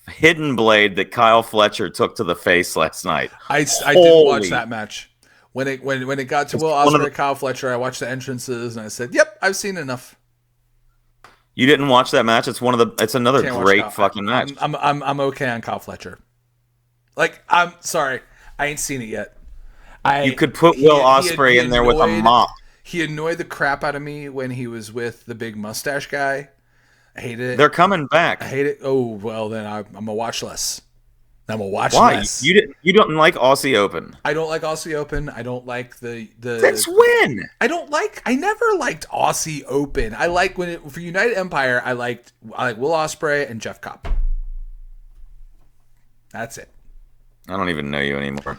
hidden blade that Kyle Fletcher took to the face last night. I did watch that match. When it got to Will Ospreay, Kyle Fletcher, I watched the entrances, and I said, yep, I've seen enough. You didn't watch that match? It's another great fucking match. I'm okay on Kyle Fletcher. Like, I'm sorry, I ain't seen it yet. You could put Will Ospreay in there with a mop. He annoyed the crap out of me when he was with the big mustache guy. I hated it. They're coming back. I hate it. Oh well, then I'm gonna watch less. I'm gonna watch Why? less. You don't like Aussie Open? I don't like Aussie Open. I don't like the. Since when? I never liked Aussie Open. I like for United Empire. I like Will Ospreay and Jeff Cobb. That's it. I don't even know you anymore.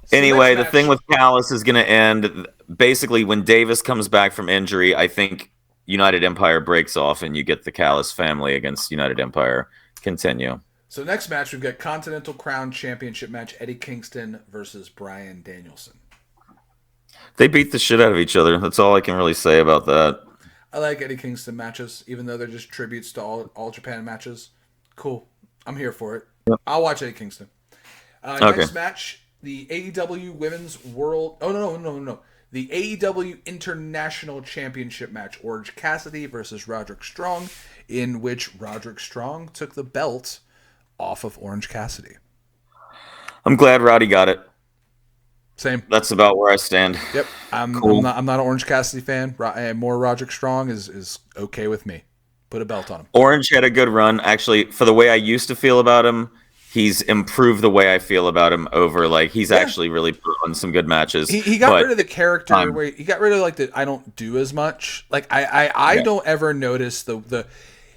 So anyway, the thing with Callis is going to end basically when Davis comes back from injury. I think United Empire breaks off and you get the Callis family against United Empire. Continue. So next match, we've got Continental Crown Championship match, Eddie Kingston versus Bryan Danielson. They beat the shit out of each other. That's all I can really say about that. I like Eddie Kingston matches, even though they're just tributes to all Japan matches. Cool. I'm here for it. Yep. I'll watch Eddie Kingston. Next match, the AEW Women's World... Oh, no. The AEW International Championship match, Orange Cassidy versus Roderick Strong, in which Roderick Strong took the belt off of Orange Cassidy. I'm glad Roddy got it. Same. That's about where I stand. Yep. I'm not an Orange Cassidy fan. More Roderick Strong is okay with me. Put a belt on him. Orange had a good run. Actually, for the way I used to feel about him, he's improved the way I feel about him over. Like, he's actually really put on some good matches. He got rid of the character where he got rid of like the I don't do as much. Like I don't ever notice the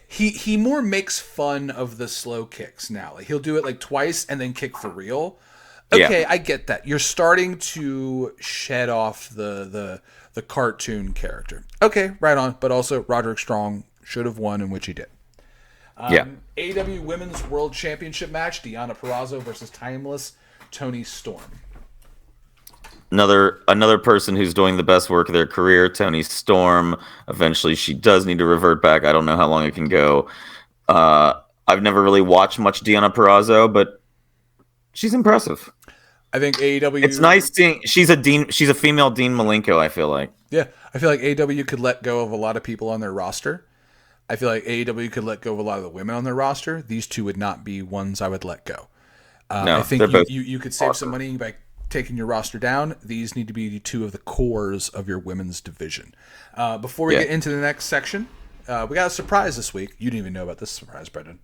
he more makes fun of the slow kicks now. Like, he'll do it like twice and then kick for real. Okay, I get that. You're starting to shed off the cartoon character. Okay, right on. But also Roderick Strong should have won, in which he did. AEW Women's World Championship match, Deonna Purrazzo versus Timeless Toni Storm. Another person who's doing the best work of their career, Toni Storm. Eventually, she does need to revert back. I don't know how long it can go. I've never really watched much Deonna Purrazzo, but she's impressive. I think AEW. It's nice seeing she's a female Dean Malenko, I feel like. Yeah, I feel like AEW could let go of a lot of people on their roster. I feel like AEW could let go of a lot of the women on their roster. These two would not be ones I would let go. No, I think you could save some money by taking your roster down. These need to be two of the cores of your women's division. Before we get into the next section, we got a surprise this week. You didn't even know about this surprise, Brendon.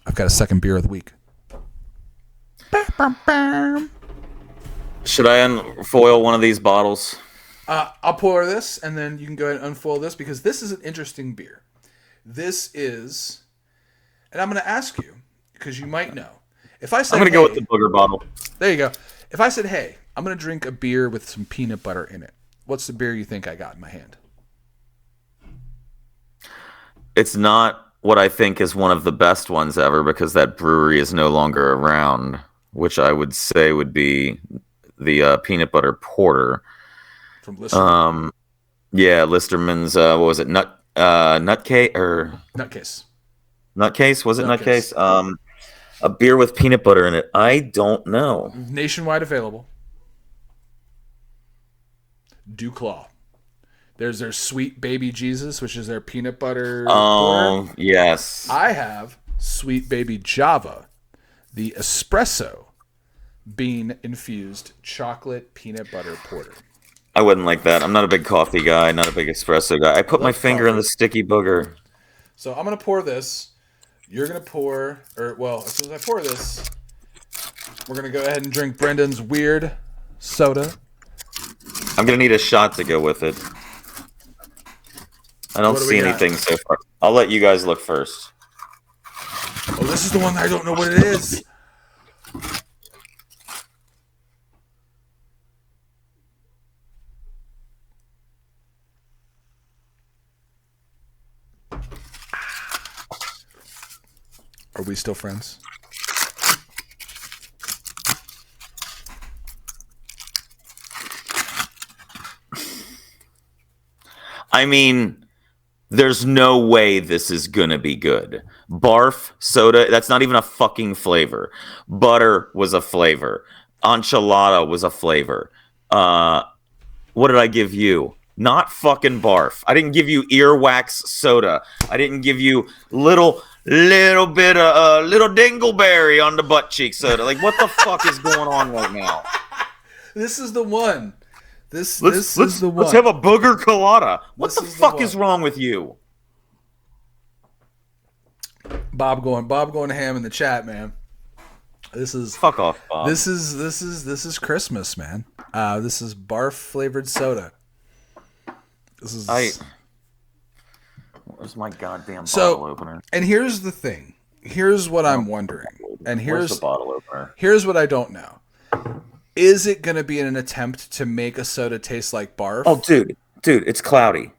I've got a second beer of the week. Should I unfoil one of these bottles? I'll pour this, and then you can go ahead and unfold this, because this is an interesting beer. This is, and I'm going to ask you, because you might know. If I said, I'm going to go with the booger bottle. There you go. If I said, hey, I'm going to drink a beer with some peanut butter in it, what's the beer you think I got in my hand? It's not what I think is one of the best ones ever, because that brewery is no longer around, which I would say would be the peanut butter porter. From Listerman? Yeah, Listerman's, what was it, Nutcase? Nutcase? Was it Nutcase? A beer with peanut butter in it. I don't know. Nationwide available. Dewclaw. There's their Sweet Baby Jesus, which is their peanut butter porter. Yes. I have Sweet Baby Java, the espresso bean infused chocolate peanut butter porter. I wouldn't like that. I'm not a big coffee guy, not a big espresso guy. I put my finger in the sticky booger. So I'm going to pour this. You're going to pour, as soon as I pour this, we're going to go ahead and drink Brendon's weird soda. I'm going to need a shot to go with it. I don't see anything so far. I'll let you guys look first. Oh, this is the one I don't know what it is. Are we still friends? I mean, there's no way this is gonna be good. Barf Soda, that's not even a fucking flavor. Butter was a flavor. Enchilada was a flavor. What did I give you? Not fucking Barf. I didn't give you earwax soda. I didn't give you little bit of little dingleberry on the butt cheek soda. Like, what the fuck is going on right now? This is the one. This is the one. Let's have a booger colada. What the fuck is wrong with you? Bob going ham in the chat, man. This is fuck off, Bob. This is Christmas, man. This is barf flavored soda. This is Where's my goddamn bottle opener? And here's the thing. Here's what I'm wondering. And Where's the bottle opener? Here's what I don't know. Is it going to be an attempt to make a soda taste like barf? Oh, dude, it's cloudy.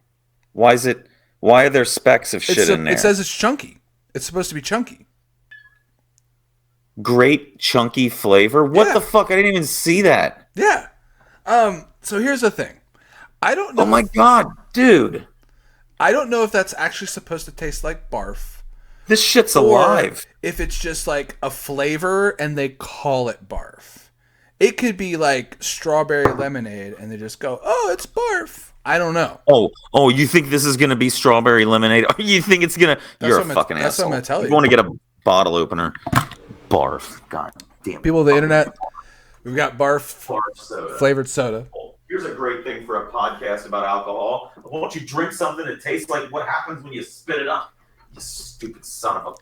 Why are there specks of shit in there? It says it's chunky. It's supposed to be chunky. Great chunky flavor? What the fuck? I didn't even see that. Yeah. So here's the thing. I don't know. Oh my god, dude. I don't know if that's actually supposed to taste like barf. This shit's alive. If it's just like a flavor and they call it barf. It could be like strawberry lemonade and they just go, "Oh, it's barf." I don't know. Oh, you think this is going to be strawberry lemonade? You think it's going to... You're a fucking asshole. That's what I'm going to tell you. You want to get a bottle opener. Barf. God damn it. People of the internet, we've got barf soda. Flavored soda. Here's a great thing for a podcast about alcohol. Why don't you drink something that tastes like what happens when you spit it up? You stupid son of a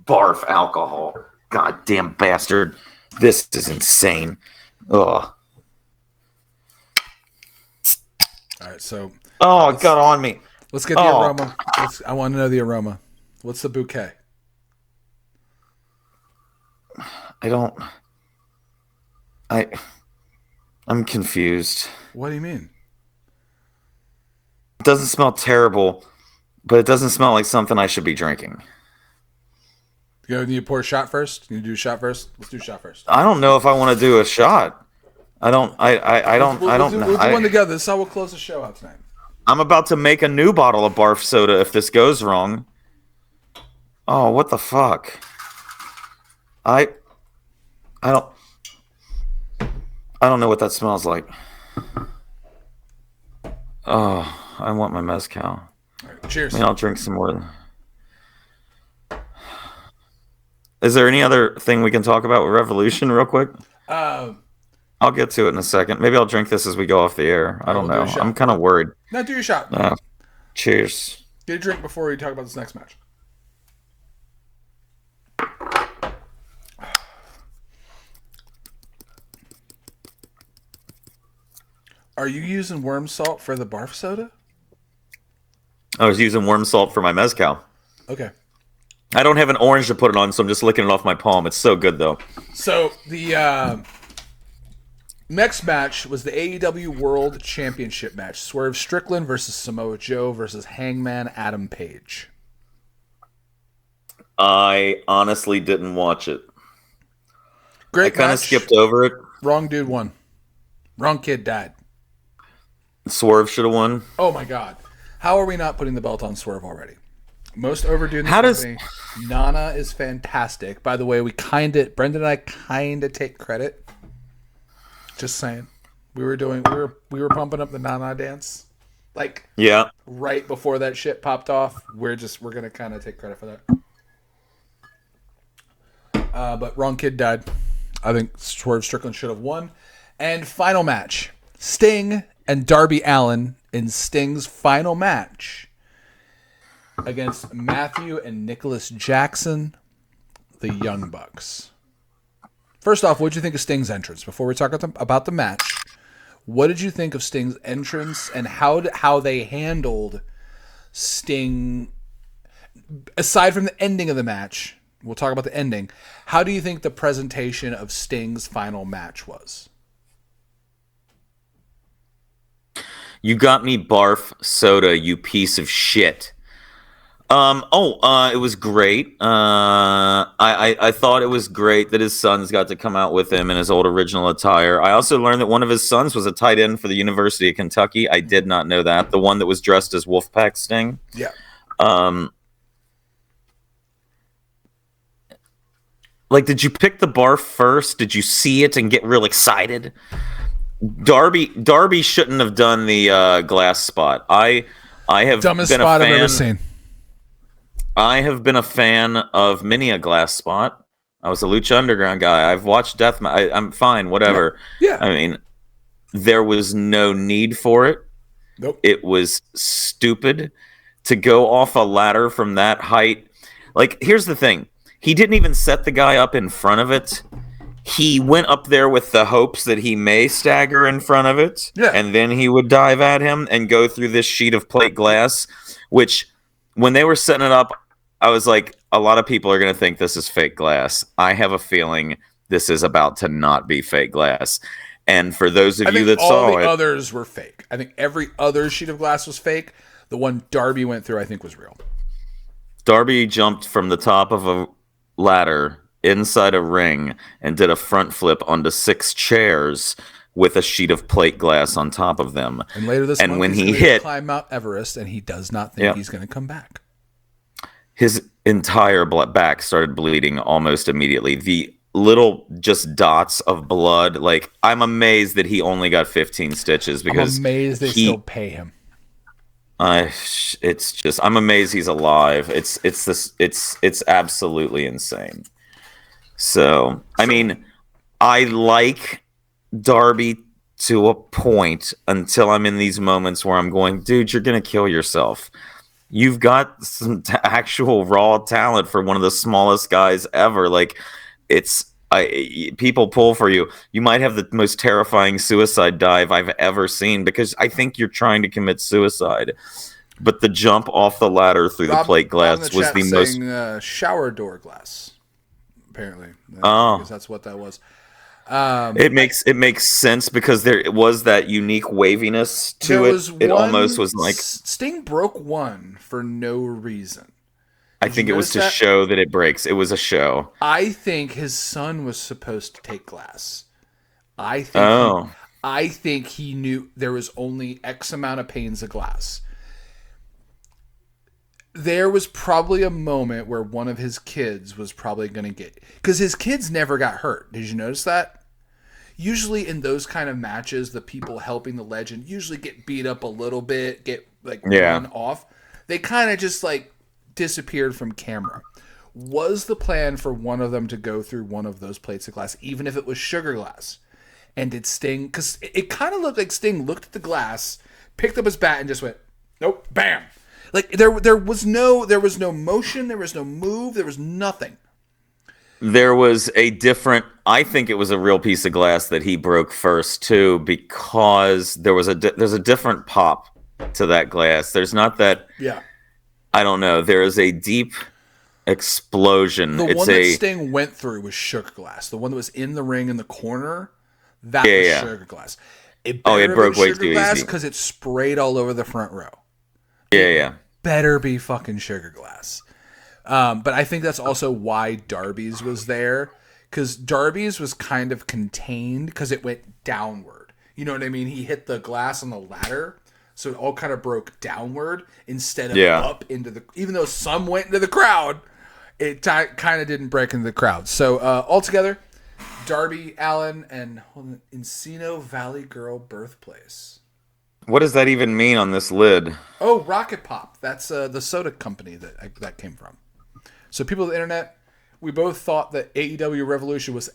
barf alcohol. Goddamn bastard. This is insane. Ugh. All right, so... Oh, it got on me. Let's get the aroma. I want to know the aroma. What's the bouquet? I'm confused. What do you mean? It doesn't smell terrible, but it doesn't smell like something I should be drinking. Need to pour a shot first? You do a shot first? Let's do a shot first. I don't know if I want to do a shot. I don't know. We'll do one together. This is how we'll close the show out tonight. I'm about to make a new bottle of barf soda if this goes wrong. Oh, what the fuck? I I don't I don't know what that smells like. Oh, I want my mezcal. All right, cheers. I mean, I'll drink some more. Is there any other thing we can talk about with Revolution real quick? I'll get to it in a second. Maybe I'll drink this as we go off the air. I don't we'll do know. a shot. I'm kind of worried. Now do your shot. Cheers. Get a drink before we talk about this next match. Are you using worm salt for the barf soda? I was using worm salt for my mezcal. Okay. I don't have an orange to put it on, so I'm just licking it off my palm. It's so good, though. So the next match was the AEW World Championship match. Swerve Strickland versus Samoa Joe versus Hangman Adam Page. I honestly didn't watch it. Great I kind of skipped over it. Wrong dude won. Wrong kid died. Swerve should have won. Oh my god. How are we not putting the belt on Swerve already? Most overdue in the How company. Nana is fantastic. By the way, Brendon and I kinda take credit. Just saying. We were pumping up the Nana dance. Like Yeah. right before that shit popped off. We're gonna kinda take credit for that. But wrong kid died. I think Swerve Strickland should have won. And final match. Sting and Darby Allin in Sting's final match against Matthew and Nicholas Jackson, the Young Bucks. First off, what did you think of Sting's entrance? Before we talk about the match, what did you think of Sting's entrance and how they handled Sting? Aside from the ending of the match, we'll talk about the ending. How do you think the presentation of Sting's final match was? You got me Barf Soda, you piece of shit. It was great. I thought it was great that his sons got to come out with him in his old original attire. I also learned that one of his sons was a tight end for the University of Kentucky. I did not know that. The one that was dressed as Wolfpack Sting. Yeah. Did you pick the barf first? Did you see it and get real excited? Darby shouldn't have done the glass spot. I have Dumbest been spot a fan. I've ever seen. I have been a fan of many a glass spot. I was a Lucha Underground guy. I've watched I'm fine, whatever. Yeah. I mean, there was no need for it. Nope. It was stupid to go off a ladder from that height. Like, here's the thing. He didn't even set the guy up in front of it. He went up there with the hopes that he may stagger in front of it, and then he would dive at him and go through this sheet of plate glass, which, when they were setting it up, I was like, a lot of people are going to think this is fake glass. I have a feeling this is about to not be fake glass. And for those of you that saw it... all the others were fake. I think every other sheet of glass was fake. The one Darby went through, I think, was real. Darby jumped from the top of a ladder inside a ring and did a front flip onto 6 chairs with a sheet of plate glass on top of them. And later this month, when he's he going to hit, climb Mount Everest, and he does not think he's going to come back. His entire back started bleeding almost immediately. The little just dots of blood, like, I'm amazed that he only got 15 stitches because I'm amazed they still pay him. I'm amazed he's alive. It's absolutely insane. So, I mean, I like Darby to a point until I'm in these moments where I'm going, dude, you're going to kill yourself. You've got some actual raw talent for one of the smallest guys ever. Like, people pull for you. You might have the most terrifying suicide dive I've ever seen because I think you're trying to commit suicide. But the jump off the ladder through the plate glass was the most... shower door glass, apparently. Because that's what that was. It makes sense because there was that unique waviness to it. It almost was like... Sting broke one for no reason. I think it was to show that it breaks. It was a show. I think his son was supposed to take glass. I think he knew there was only X amount of panes of glass. there was probably a moment where one of his kids was probably going to get... Because his kids never got hurt. Did you notice that? Usually in those kind of matches, the people helping the legend usually get beat up a little bit, get run off. They kind of just disappeared from camera. Was the plan for one of them to go through one of those plates of glass, even if it was sugar glass? And did Sting... Because it kind of looked like Sting looked at the glass, picked up his bat, and just went, nope, bam. There was no motion, there was no move, there was nothing. There was a different. I think it was a real piece of glass that he broke first too, because there's a different pop to that glass. There's not that. Yeah. I don't know. There is a deep explosion. The one that Sting went through was sugar glass. The one that was in the ring in the corner, that was sugar glass. It broke way too easy because it sprayed all over the front row. Yeah. Better be fucking sugar glass. But I think that's also why Darby's was there, because Darby's was kind of contained because it went downward. You know what I mean? He hit the glass on the ladder, so it all kind of broke downward instead of up into the... Even though some went into the crowd, it kind of didn't break into the crowd. So altogether, Darby Allin and Encino Valley Girl Birthplace. What does that even mean on this lid? Oh, Rocket Pop. That's the soda company that came from. So people on the internet, we both thought that AEW Revolution was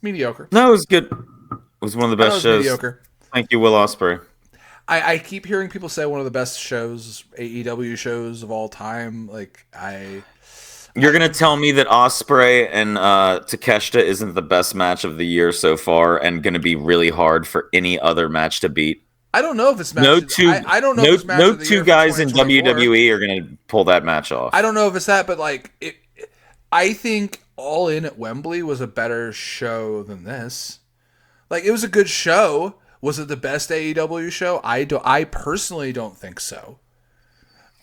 mediocre. No, it was good. It was one of the best shows. Mediocre. Thank you, Will Ospreay. I keep hearing people say one of the best shows, AEW shows of all time. You're going to tell me that Ospreay and Takeshita isn't the best match of the year so far and going to be really hard for any other match to beat? I don't know if it's match. I don't know. No, if it's match no of the two year guys in 2024. WWE are going to pull that match off. I don't know if it's that, but I think All In at Wembley was a better show than this. It was a good show. Was it the best AEW show? I personally don't think so.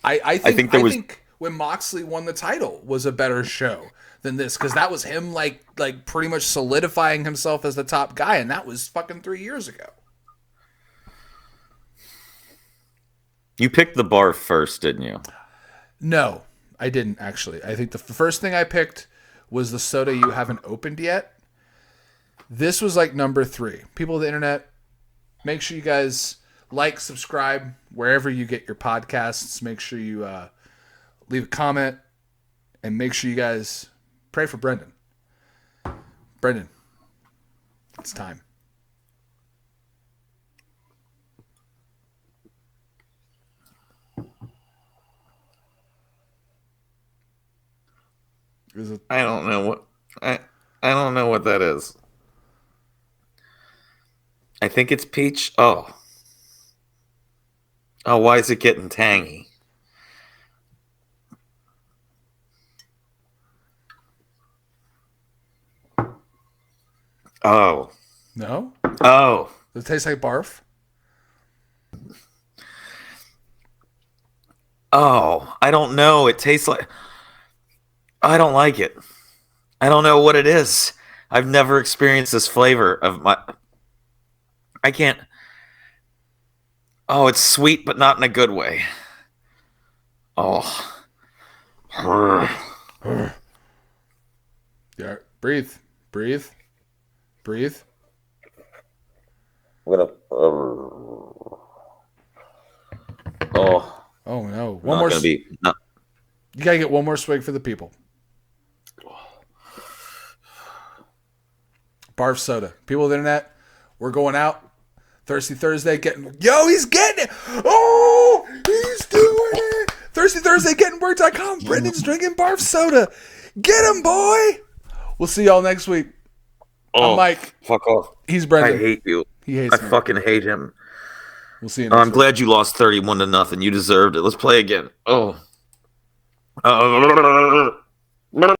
I think when Moxley won the title was a better show than this, because that was him pretty much solidifying himself as the top guy, and that was fucking 3 years ago. You picked the Barf first, didn't you? No, I didn't actually. I think the first thing I picked was the soda you haven't opened yet. This was number 3. People of the internet, make sure you guys subscribe wherever you get your podcasts. Make sure you leave a comment, and make sure you guys pray for Brendon. Brendon, it's time. I don't know what I don't know what that is. I think it's peach. Oh, why is it getting tangy? Oh. No? Oh. Does it taste like barf? Oh, I don't know. It tastes like... I don't like it. I don't know what it is. I've never experienced this flavor of my... I can't... Oh, it's sweet, but not in a good way. Oh. Yeah, breathe. Breathe. Breathe. I'm gonna... Oh. Oh, no. One more... You gotta get one more swig for the people. Barf Soda. People of the internet, we're going out. Thirsty Thursday getting... Yo, he's getting it! Oh, he's doing it! Thirsty Thursday gettingwork.com. Brendon's drinking Barf Soda. Get him, boy! We'll see y'all next week. I'm Mike. Fuck off. He's Brendon. I hate you. He hates me. I fucking hate him. We'll see you next week. I'm glad you lost 31-0. You deserved it. Let's play again. Oh.